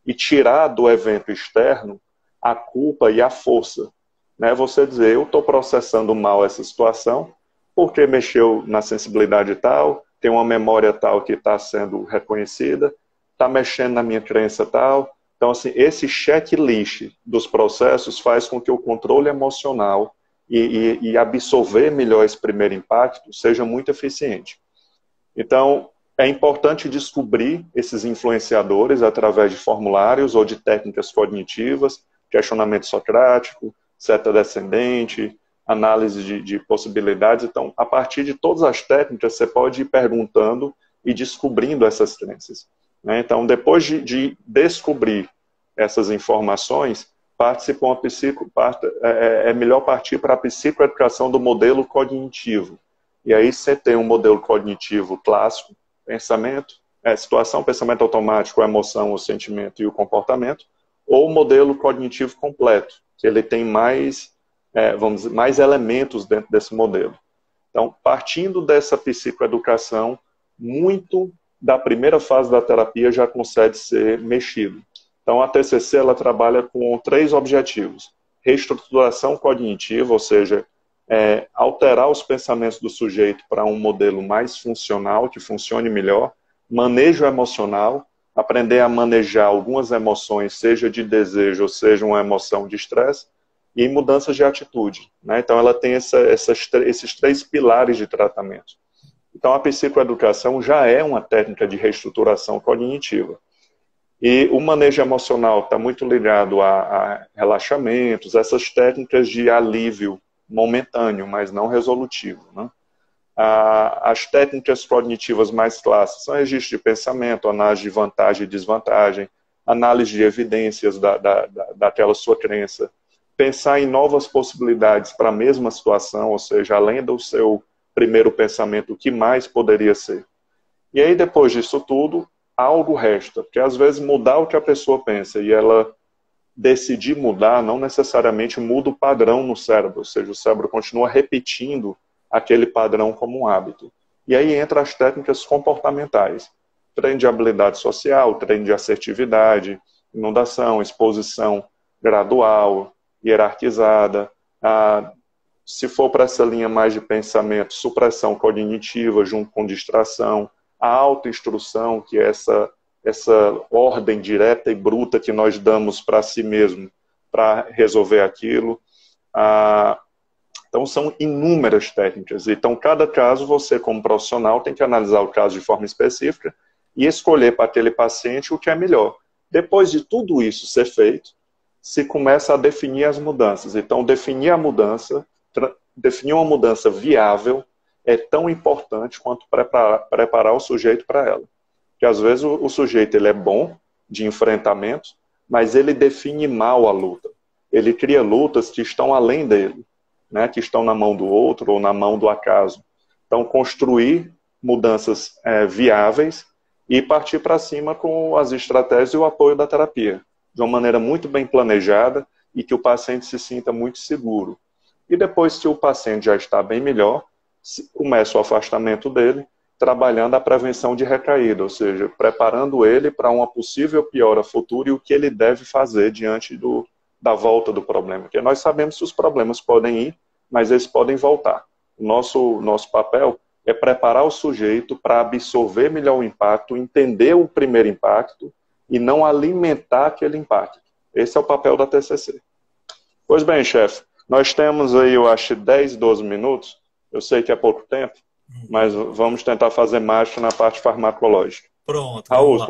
E tirar do evento externo a culpa e a força. Né? Você dizer, eu estou processando mal essa situação, porque mexeu na sensibilidade tal, tem uma memória tal que está sendo reconhecida, está mexendo na minha crença tal. Então, assim, esse checklist dos processos faz com que o controle emocional e absorver melhor esse primeiro impacto seja muito eficiente. Então, é importante descobrir esses influenciadores através de formulários ou de técnicas cognitivas, questionamento socrático, seta descendente, análise de possibilidades. Então, a partir de todas as técnicas, você pode ir perguntando e descobrindo essas crenças. Né? Então, depois de descobrir essas informações, é melhor partir para a psicoeducação do modelo cognitivo. E aí você tem um modelo cognitivo clássico, pensamento, situação, pensamento automático, a emoção, o sentimento e o comportamento, ou o modelo cognitivo completo, que ele tem mais mais elementos dentro desse modelo. Então, partindo dessa psicoeducação, muito da primeira fase da terapia já consegue ser mexido. Então, a TCC ela trabalha com 3 objetivos. Reestruturação cognitiva, ou seja, alterar os pensamentos do sujeito para um modelo mais funcional, que funcione melhor. Manejo emocional, aprender a manejar algumas emoções, seja de desejo, ou seja uma emoção de estresse, e mudanças de atitude. Né? Então, ela tem esses 3 pilares de tratamento. Então, a psicoeducação já é uma técnica de reestruturação cognitiva. E o manejo emocional está muito ligado a relaxamentos, essas técnicas de alívio momentâneo, mas não resolutivo. Né? As técnicas cognitivas mais clássicas são registro de pensamento, análise de vantagem e desvantagem, análise de evidências daquela sua crença, pensar em novas possibilidades para a mesma situação, ou seja, além do seu primeiro pensamento, o que mais poderia ser. E aí, depois disso tudo, algo resta, porque às vezes mudar o que a pessoa pensa e ela decidir mudar, não necessariamente muda o padrão no cérebro, ou seja, o cérebro continua repetindo aquele padrão como um hábito. E aí entra as técnicas comportamentais, treino de habilidade social, treino de assertividade, inundação, exposição gradual, hierarquizada, se for para essa linha mais de pensamento, supressão cognitiva junto com distração, a autoinstrução, que é essa ordem direta e bruta que nós damos para si mesmo para resolver aquilo. Então, são inúmeras técnicas. Então, cada caso, você, como profissional, tem que analisar o caso de forma específica e escolher para aquele paciente o que é melhor. Depois de tudo isso ser feito, se começa a definir as mudanças. Então, definir uma mudança viável é tão importante quanto preparar o sujeito para ela. Porque, às vezes, o sujeito ele é bom de enfrentamento, mas ele define mal a luta. Ele cria lutas que estão além dele, né, que estão na mão do outro ou na mão do acaso. Então, construir mudanças viáveis e partir para cima com as estratégias e o apoio da terapia, de uma maneira muito bem planejada e que o paciente se sinta muito seguro. E depois que o paciente já está bem melhor, começa o afastamento dele, trabalhando a prevenção de recaída, ou seja, preparando ele para uma possível piora futura e o que ele deve fazer diante da volta do problema. Porque nós sabemos que os problemas podem ir, mas eles podem voltar. O nosso papel é preparar o sujeito para absorver melhor o impacto, entender o primeiro impacto e não alimentar aquele impacto. Esse é o papel da TCC. Pois bem, chefe, nós temos aí, eu acho, 10, 12 minutos. Eu sei que é pouco tempo, mas vamos tentar fazer mágica na parte farmacológica. Pronto. Raul,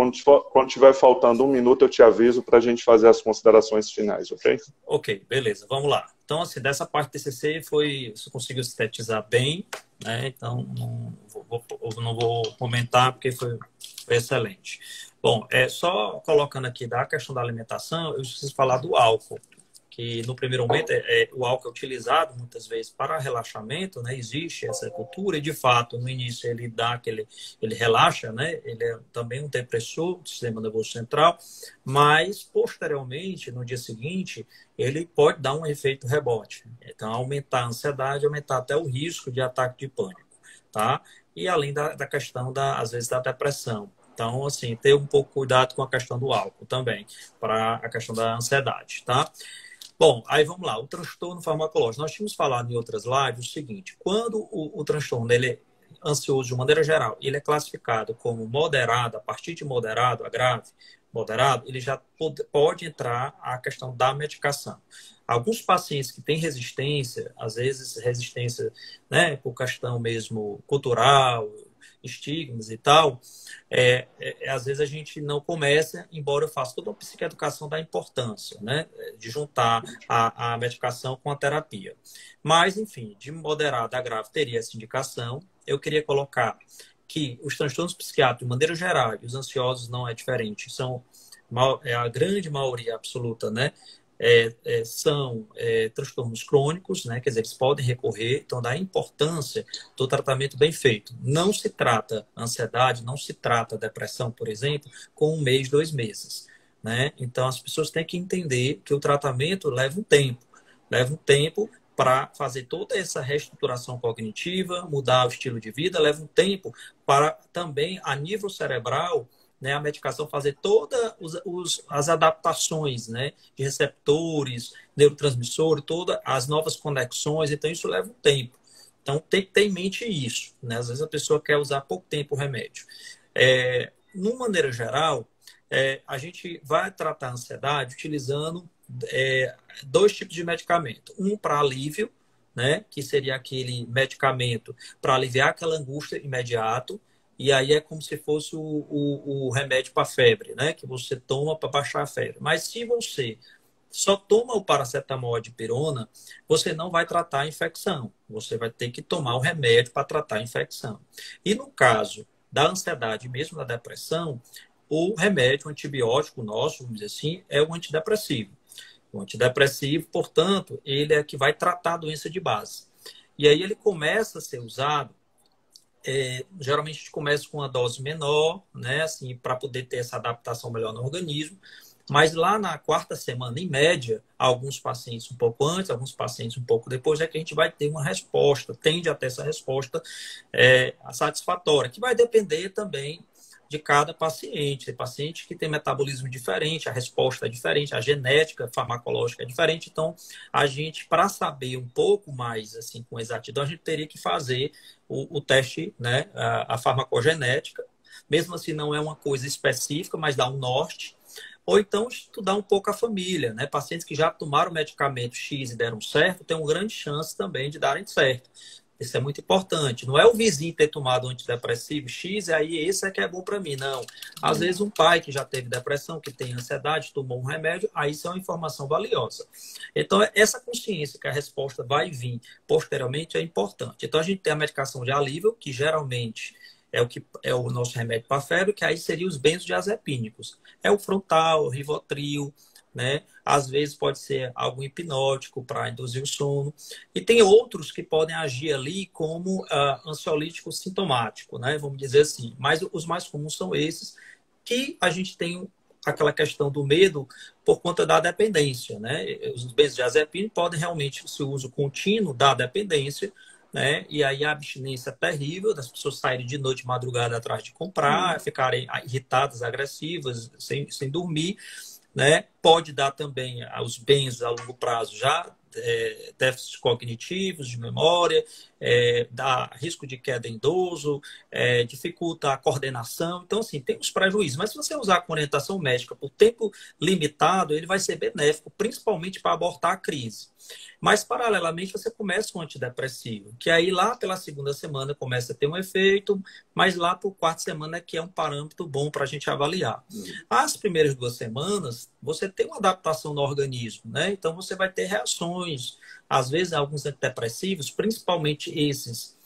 quando tiver faltando 1 minuto, eu te aviso para a gente fazer as considerações finais, ok? Ok, beleza, vamos lá. Então, assim, dessa parte do TCC você conseguiu sintetizar bem, né? Então, não vou comentar porque foi excelente. Bom, só colocando aqui da questão da alimentação, eu preciso falar do álcool, que no primeiro momento o álcool é utilizado muitas vezes para relaxamento, né? Existe essa cultura e, de fato, no início ele relaxa, né? Ele é também um depressor do sistema nervoso central, mas, posteriormente, no dia seguinte, ele pode dar um efeito rebote. Então, aumentar a ansiedade, aumentar até o risco de ataque de pânico, tá? E além da questão, às vezes, da depressão. Então, assim, ter um pouco cuidado com a questão do álcool também, para a questão da ansiedade, tá? Bom, aí vamos lá, o transtorno farmacológico. Nós tínhamos falado em outras lives o seguinte, quando o transtorno ele é ansioso de maneira geral, ele é classificado como moderado, a partir de moderado a grave, moderado, ele já pode entrar a questão da medicação. Alguns pacientes que têm resistência, às vezes resistência, né, por questão mesmo cultural, estigmas e tal, às vezes a gente não começa, embora eu faça toda uma psicoeducação da importância, né, de juntar a medicação com a terapia. Mas, enfim, de moderado a grave teria essa indicação. Eu queria colocar que os transtornos psiquiátricos, de maneira geral, e os ansiosos não é diferente, são a grande maioria absoluta, né, são transtornos crônicos, né? Quer dizer, eles podem recorrer, então da importância do tratamento bem feito. Não se trata ansiedade, não se trata depressão, por exemplo, com 1 mês, 2 meses, né? Então as pessoas têm que entender que o tratamento leva um tempo para fazer toda essa reestruturação cognitiva, mudar o estilo de vida, leva um tempo para também, a nível cerebral, né, a medicação fazer todas as adaptações, né, de receptores, neurotransmissores, todas as novas conexões, então isso leva um tempo. Então tem que ter em mente isso, né? Às vezes a pessoa quer usar pouco tempo o remédio. De maneira geral, a gente vai tratar a ansiedade utilizando 2 tipos de medicamento. Um para alívio, né, que seria aquele medicamento para aliviar aquela angústia imediato. E aí é como se fosse o remédio para febre, né? Que você toma para baixar a febre. Mas se você só toma o paracetamol e a dipirona, você não vai tratar a infecção. Você vai ter que tomar o remédio para tratar a infecção. E no caso da ansiedade, mesmo da depressão, o remédio, o antibiótico nosso, vamos dizer assim, é o antidepressivo. O antidepressivo, portanto, ele é que vai tratar a doença de base. E aí ele começa a ser usado. Geralmente a gente começa com uma dose menor, né, assim, para poder ter essa adaptação melhor no organismo, mas lá na 4ª semana, em média, alguns pacientes um pouco antes, alguns pacientes um pouco depois, é que a gente vai ter uma resposta, tende a ter essa resposta satisfatória, que vai depender também de cada paciente. Tem paciente que tem metabolismo diferente, a resposta é diferente, a genética farmacológica é diferente. Então, a gente, para saber um pouco mais assim com exatidão, a gente teria que fazer o teste, né, a farmacogenética. Mesmo assim, não é uma coisa específica, mas dá um norte. Ou então, estudar um pouco a família, né? Pacientes que já tomaram medicamento X e deram certo, tem uma grande chance também de darem certo. Isso é muito importante. Não é o vizinho ter tomado antidepressivo X e aí esse é que é bom para mim. Não. Às vezes um pai que já teve depressão, que tem ansiedade, tomou um remédio, aí isso é uma informação valiosa. Então, essa consciência que a resposta vai vir posteriormente é importante. Então, a gente tem a medicação de alívio, que geralmente é o nosso remédio para febre, que aí seria os benzodiazepínicos. É o Frontal, o Rivotril, né? Às vezes pode ser algo hipnótico para induzir o sono. E tem outros que podem agir ali como ansiolítico sintomático, né? Vamos dizer assim. Mas os mais comuns são esses, que a gente tem aquela questão do medo por conta da dependência, né? Os benzodiazepínicos podem realmente, se o uso contínuo da dependência, né? E aí a abstinência é terrível, das pessoas saírem de noite, de madrugada atrás de comprar, ficarem irritadas, agressivas, sem dormir, né? Pode dar também aos bens a longo prazo já déficits cognitivos, de memória, dá risco de queda em idoso, dificulta a coordenação. Então, assim, tem os prejuízos. Mas se você usar com orientação médica por tempo limitado, ele vai ser benéfico, principalmente para abortar a crise. Mas, paralelamente, você começa com um antidepressivo, que aí lá pela segunda semana começa a ter um efeito, mas lá por quarta semana é que é um parâmetro bom para a gente avaliar. As primeiras 2 semanas, você tem uma adaptação no organismo, né? Então, você vai ter reações. Às vezes, alguns antidepressivos, principalmente esses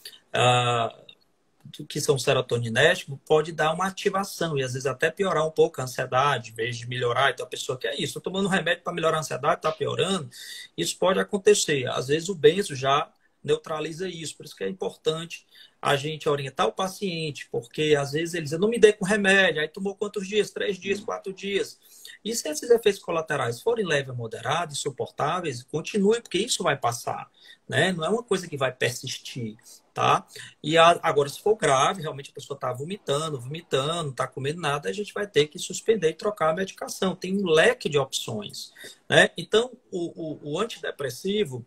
que são serotoninérgicos, pode dar uma ativação e às vezes até piorar um pouco a ansiedade, em vez de melhorar. Então a pessoa quer isso, estou tomando um remédio para melhorar a ansiedade, está piorando. Isso pode acontecer. Às vezes o benzo já neutraliza isso. Por isso que é importante a gente orientar o paciente, porque às vezes ele diz, eu não me dei com remédio, aí tomou quantos dias? 3 dias, 4 dias. E se esses efeitos colaterais forem leves a moderados, suportáveis, continue, porque isso vai passar, né? Não é uma coisa que vai persistir, tá? E agora, se for grave, realmente a pessoa está vomitando, não está comendo nada, a gente vai ter que suspender e trocar a medicação. Tem um leque de opções, né? Então, o antidepressivo,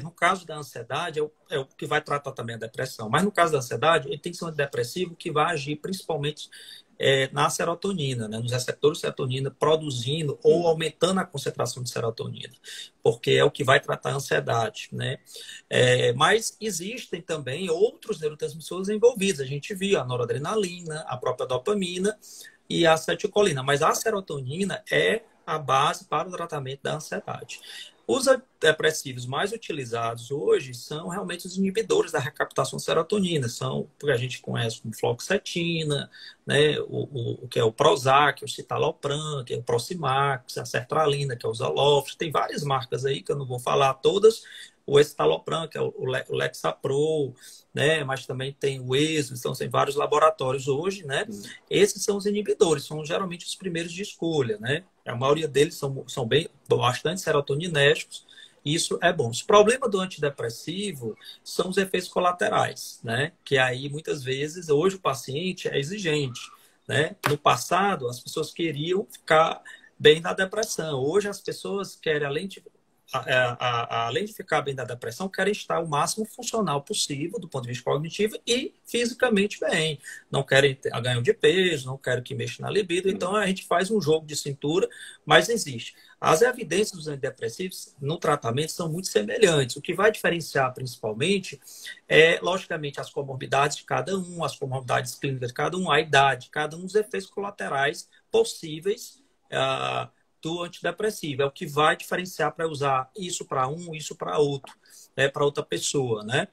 no caso da ansiedade, é o que vai tratar também a depressão. Mas no caso da ansiedade, ele tem que ser um antidepressivo que vai agir principalmente na serotonina, né? Nos receptores de serotonina, produzindo ou aumentando a concentração de serotonina, porque é o que vai tratar a ansiedade, né? Mas existem também outros neurotransmissores envolvidos. A gente viu a noradrenalina, a própria dopamina e a acetilcolina. Mas a serotonina é a base para o tratamento da ansiedade. Os antidepressivos mais utilizados hoje são realmente os inibidores da recaptação de serotonina. São o que a gente conhece como fluoxetina, né? O que é o Prozac, o citalopram, que é o Procimax, a sertralina, que é o Zoloft. Tem várias marcas aí que eu não vou falar todas. O escitalopram, que é o Lexapro, né? Mas também tem o ESO, então tem vários laboratórios hoje, né? Esses são os inibidores, são geralmente os primeiros de escolha, né? A maioria deles são bastante serotoninérgicos, isso é bom. O problema do antidepressivo são os efeitos colaterais, né? Que aí, muitas vezes, hoje o paciente é exigente, né? No passado, as pessoas queriam ficar bem na depressão. Hoje, as pessoas querem, além de ficar bem da depressão, querem estar o máximo funcional possível do ponto de vista cognitivo e fisicamente bem. Não querem ganho de peso, não querem que mexa na libido. Então, a gente faz um jogo de cintura, mas existe. As evidências dos antidepressivos no tratamento são muito semelhantes. O que vai diferenciar, principalmente, logicamente, as comorbidades de cada um, as comorbidades clínicas de cada um, a idade de cada um, os efeitos colaterais possíveis do antidepressivo. É o que vai diferenciar para usar isso para um, isso para outro, né, para outra pessoa, né?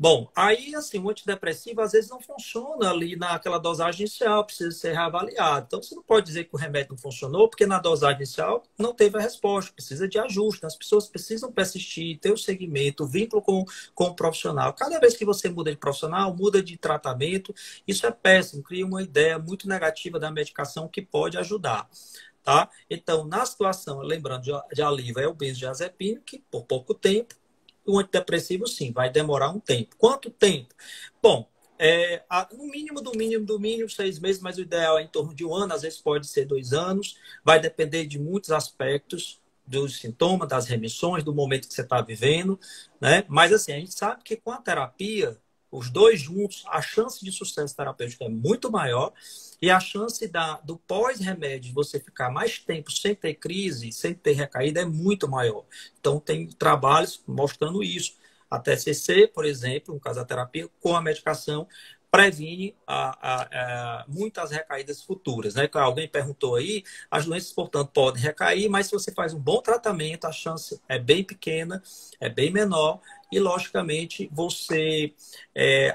Bom, aí, assim, o antidepressivo às vezes não funciona ali naquela dosagem inicial, precisa ser reavaliado. Então, você não pode dizer que o remédio não funcionou, porque na dosagem inicial não teve a resposta, precisa de ajuste. As pessoas precisam persistir, ter o segmento, o vínculo com o profissional. Cada vez que você muda de profissional, muda de tratamento, isso é péssimo, cria uma ideia muito negativa da medicação que pode ajudar. Tá? Então, na situação, lembrando de alívio, é o benzodiazepínico, que por pouco tempo, o antidepressivo, sim, vai demorar um tempo. Quanto tempo? Bom, no mínimo, 6 meses, mas o ideal é em torno de 1 ano, às vezes pode ser 2 anos, vai depender de muitos aspectos, dos sintomas, das remissões, do momento que você está vivendo, né? Mas, assim, a gente sabe que com a terapia, os dois juntos, a chance de sucesso terapêutico é muito maior e a chance do pós-remédio, você ficar mais tempo sem ter crise, sem ter recaída, é muito maior. Então, tem trabalhos mostrando isso. A TCC, por exemplo, no caso da terapia, com a medicação, previne muitas recaídas futuras, né? Alguém perguntou aí, as doenças, portanto, podem recair, mas se você faz um bom tratamento, a chance é bem pequena, é bem menor, e, logicamente, você,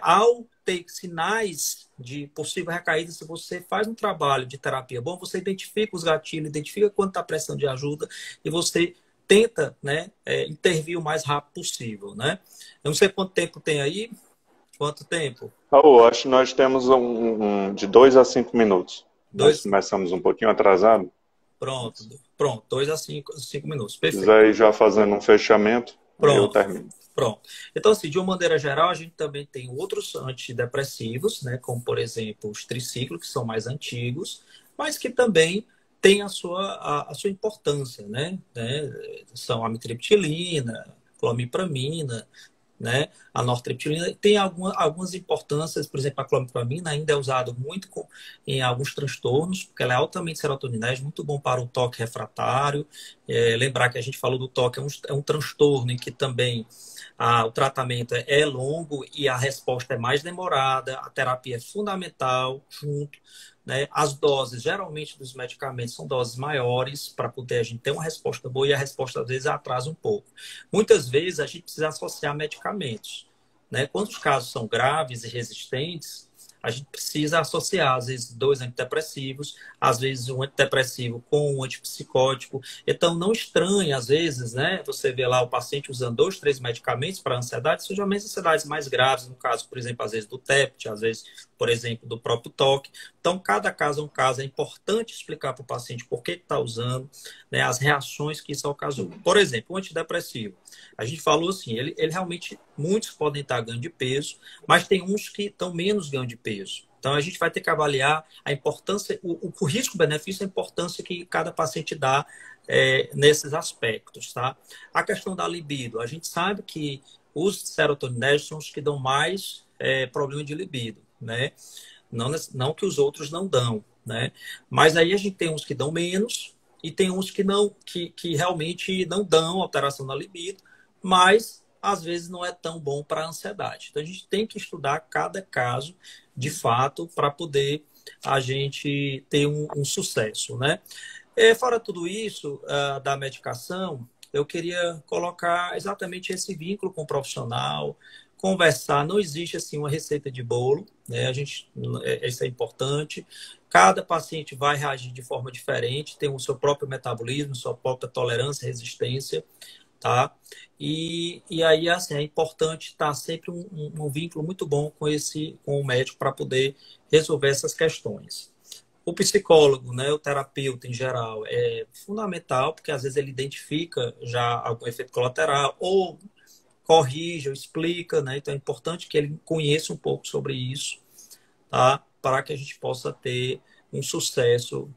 ao ter sinais de possível recaída, se você faz um trabalho de terapia bom, você identifica os gatilhos, identifica quando está precisando de ajuda e você tenta, né, intervir o mais rápido possível, né? Eu não sei quanto tempo tem aí. Quanto tempo? Acho que nós temos de 2 a 5 minutos. Nós Dois? começamos um pouquinho atrasado. Pronto, pronto. 2 a 5 minutos. Se Perfeito. quiser ir já fazendo um fechamento, aí eu Pronto, termino. pronto. Então, assim, de uma maneira geral, a gente também tem outros antidepressivos, né? Como, por exemplo, os triciclos, que são mais antigos, mas que também têm a sua importância, né? São a amitriptilina, clomipramina, né? A nortriptilina tem algumas importâncias, por exemplo, a clomipramina ainda é usado muito em alguns transtornos, porque ela é altamente serotoninérgica, muito bom para o toque refratário. Lembrar que a gente falou do toque, é um transtorno em que também o tratamento é longo e a resposta é mais demorada, a terapia é fundamental junto. Né? As doses, geralmente, dos medicamentos são doses maiores para poder a gente ter uma resposta boa e a resposta, às vezes, atrasa um pouco. Muitas vezes, a gente precisa associar medicamentos. Né? Quando os casos são graves e resistentes, a gente precisa associar, às vezes, 2 antidepressivos, às vezes um antidepressivo com um antipsicótico. Então, não estranhe, às vezes, né? Você vê lá o paciente usando 2, 3 medicamentos para ansiedade, sejam ansiedades mais graves, no caso, por exemplo, às vezes do TEPT, às vezes, por exemplo, do próprio toque. Então, cada caso é um caso. É importante explicar para o paciente por que está usando, né, as reações que isso ocasionou. Por exemplo, o antidepressivo. A gente falou assim, ele realmente, muitos podem estar ganhando de peso, mas tem uns que estão menos ganhando de peso. Então, a gente vai ter que avaliar a importância, o risco-benefício, a importância que cada paciente dá nesses aspectos, tá? A questão da libido. A gente sabe que os serotoninérgicos são os que dão mais problema de libido, né? Não que os outros não dão, né? Mas aí a gente tem uns que dão menos e tem uns que não, que realmente não dão alteração na libido, mas às vezes não é tão bom para a ansiedade. Então a gente tem que estudar cada caso de fato para poder a gente ter um sucesso, né? Fora tudo isso da medicação, eu queria colocar exatamente esse vínculo com o profissional, conversar. Não existe assim uma receita de bolo, né? Isso é importante. Cada paciente vai reagir de forma diferente, tem o seu próprio metabolismo, sua própria tolerância, resistência, tá? E aí assim é importante estar sempre um vínculo muito bom com o médico para poder resolver essas questões. O psicólogo, né, o terapeuta em geral, é fundamental, porque às vezes ele identifica já algum efeito colateral, ou corrige, ou explica, né? Então é importante que ele conheça um pouco sobre isso, tá? Para que a gente possa ter um sucesso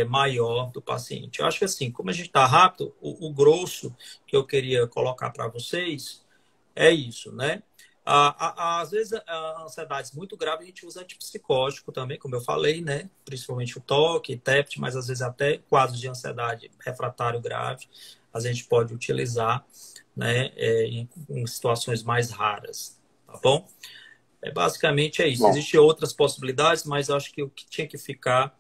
maior do paciente. Eu acho que assim, como a gente está rápido, o grosso que eu queria colocar para vocês é isso, né? Às vezes, ansiedades muito graves, a gente usa antipsicótico também, como eu falei, né? Principalmente o TOC, TEPT, mas às vezes até quadros de ansiedade refratário grave, a gente pode utilizar, né? Em situações mais raras, tá bom? Basicamente é isso. Bom, Existem outras possibilidades, mas acho que o que tinha que ficar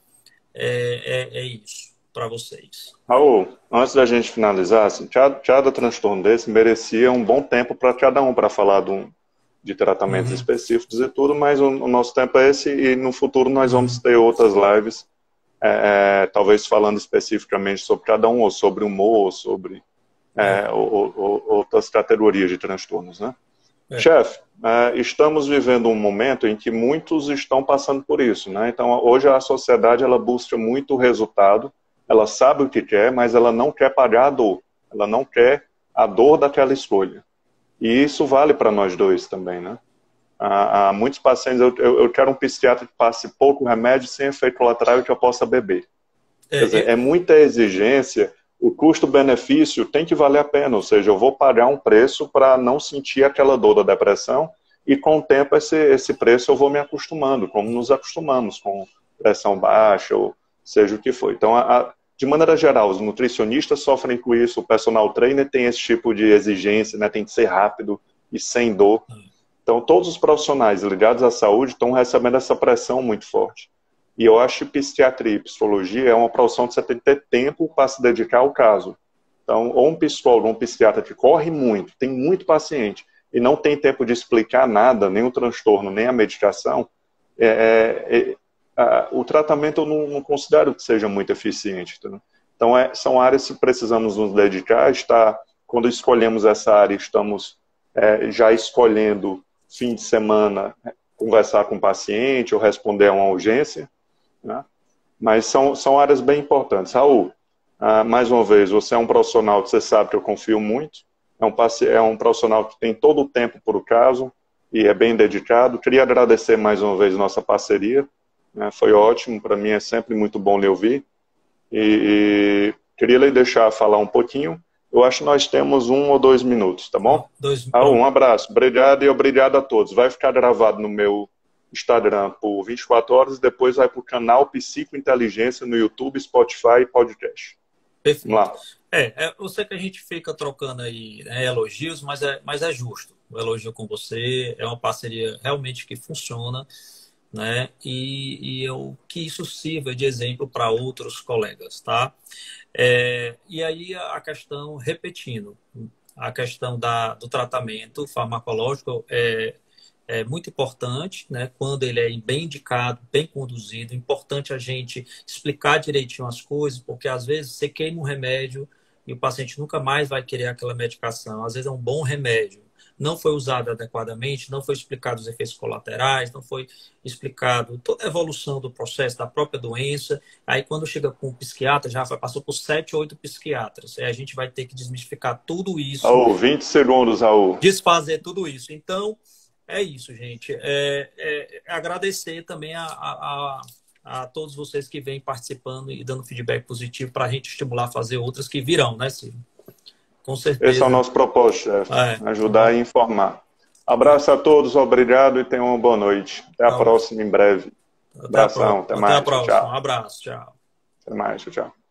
isso para vocês. Raul, antes da gente finalizar, assim, cada transtorno desse merecia um bom tempo para cada um, para falar de tratamentos específicos e tudo, mas o nosso tempo é esse e no futuro nós vamos ter outras lives, talvez falando especificamente sobre cada um, ou sobre humor, ou sobre outras categorias de transtornos, né? Chefe, estamos vivendo um momento em que muitos estão passando por isso, né? Então, hoje a sociedade ela busca muito resultado, ela sabe o que quer, mas ela não quer pagar a dor, ela não quer a dor daquela escolha. E isso vale para nós dois também, né? Há muitos pacientes, eu quero um psiquiatra que passe pouco remédio sem efeito colateral e que eu possa beber. Quer dizer, é muita exigência. O custo-benefício tem que valer a pena, ou seja, eu vou pagar um preço para não sentir aquela dor da depressão e com o tempo esse preço eu vou me acostumando, como nos acostumamos com pressão baixa ou seja o que for. Então, de maneira geral, os nutricionistas sofrem com isso, o personal trainer tem esse tipo de exigência, né, tem que ser rápido e sem dor. Então, todos os profissionais ligados à saúde estão recebendo essa pressão muito forte. E eu acho que psiquiatria e psicologia é uma profissão que você tem que ter tempo para se dedicar ao caso. Então, ou um psicólogo ou um psiquiatra que corre muito, tem muito paciente, e não tem tempo de explicar nada, nem o transtorno, nem a medicação, o tratamento eu não considero que seja muito eficiente. Tá? Então, são áreas que precisamos nos dedicar. Quando escolhemos essa área, estamos já escolhendo fim de semana conversar com o paciente ou responder a uma urgência, né? Mas são áreas bem importantes. Raul, mais uma vez, você é um profissional que você sabe que eu confio muito, é um profissional que tem todo o tempo por o caso e é bem dedicado. Queria agradecer mais uma vez nossa parceria, né? Foi ótimo, para mim é sempre muito bom lhe ouvir. E queria lhe deixar falar um pouquinho. Eu acho que nós temos 1 ou 2 minutos, tá bom? Raul, um abraço, obrigado e obrigado a todos. Vai ficar gravado no meu Instagram por 24 horas e depois vai para o canal Psicointeligência no YouTube, Spotify e podcast. Perfeito. Vamos lá. Eu sei que a gente fica trocando aí, né, elogios, mas é justo. O elogio com você é uma parceria realmente que funciona, né? E que isso sirva de exemplo para outros colegas, tá? E aí a questão, repetindo, a questão do tratamento farmacológico é muito importante, né? Quando ele é bem indicado, bem conduzido. É importante a gente explicar direitinho as coisas, porque às vezes você queima um remédio e o paciente nunca mais vai querer aquela medicação. Às vezes é um bom remédio, não foi usado adequadamente, não foi explicado os efeitos colaterais, não foi explicado toda a evolução do processo da própria doença. Aí quando chega com o psiquiatra, já passou por 7, 8 psiquiatras. Aí a gente vai ter que desmistificar tudo isso. 20 segundos, Raul. Desfazer tudo isso. Então, é isso, gente. Agradecer também a todos vocês que vêm participando e dando feedback positivo para a gente estimular a fazer outras que virão, né, Ciro? Com certeza. Esse é o nosso propósito, chefe. Ajudar e informar. Abraço a todos, obrigado e tenham uma boa noite. Até a próxima, em breve. Abração, até mais. Até a próxima. Tchau. Um abraço, tchau. Até mais, tchau.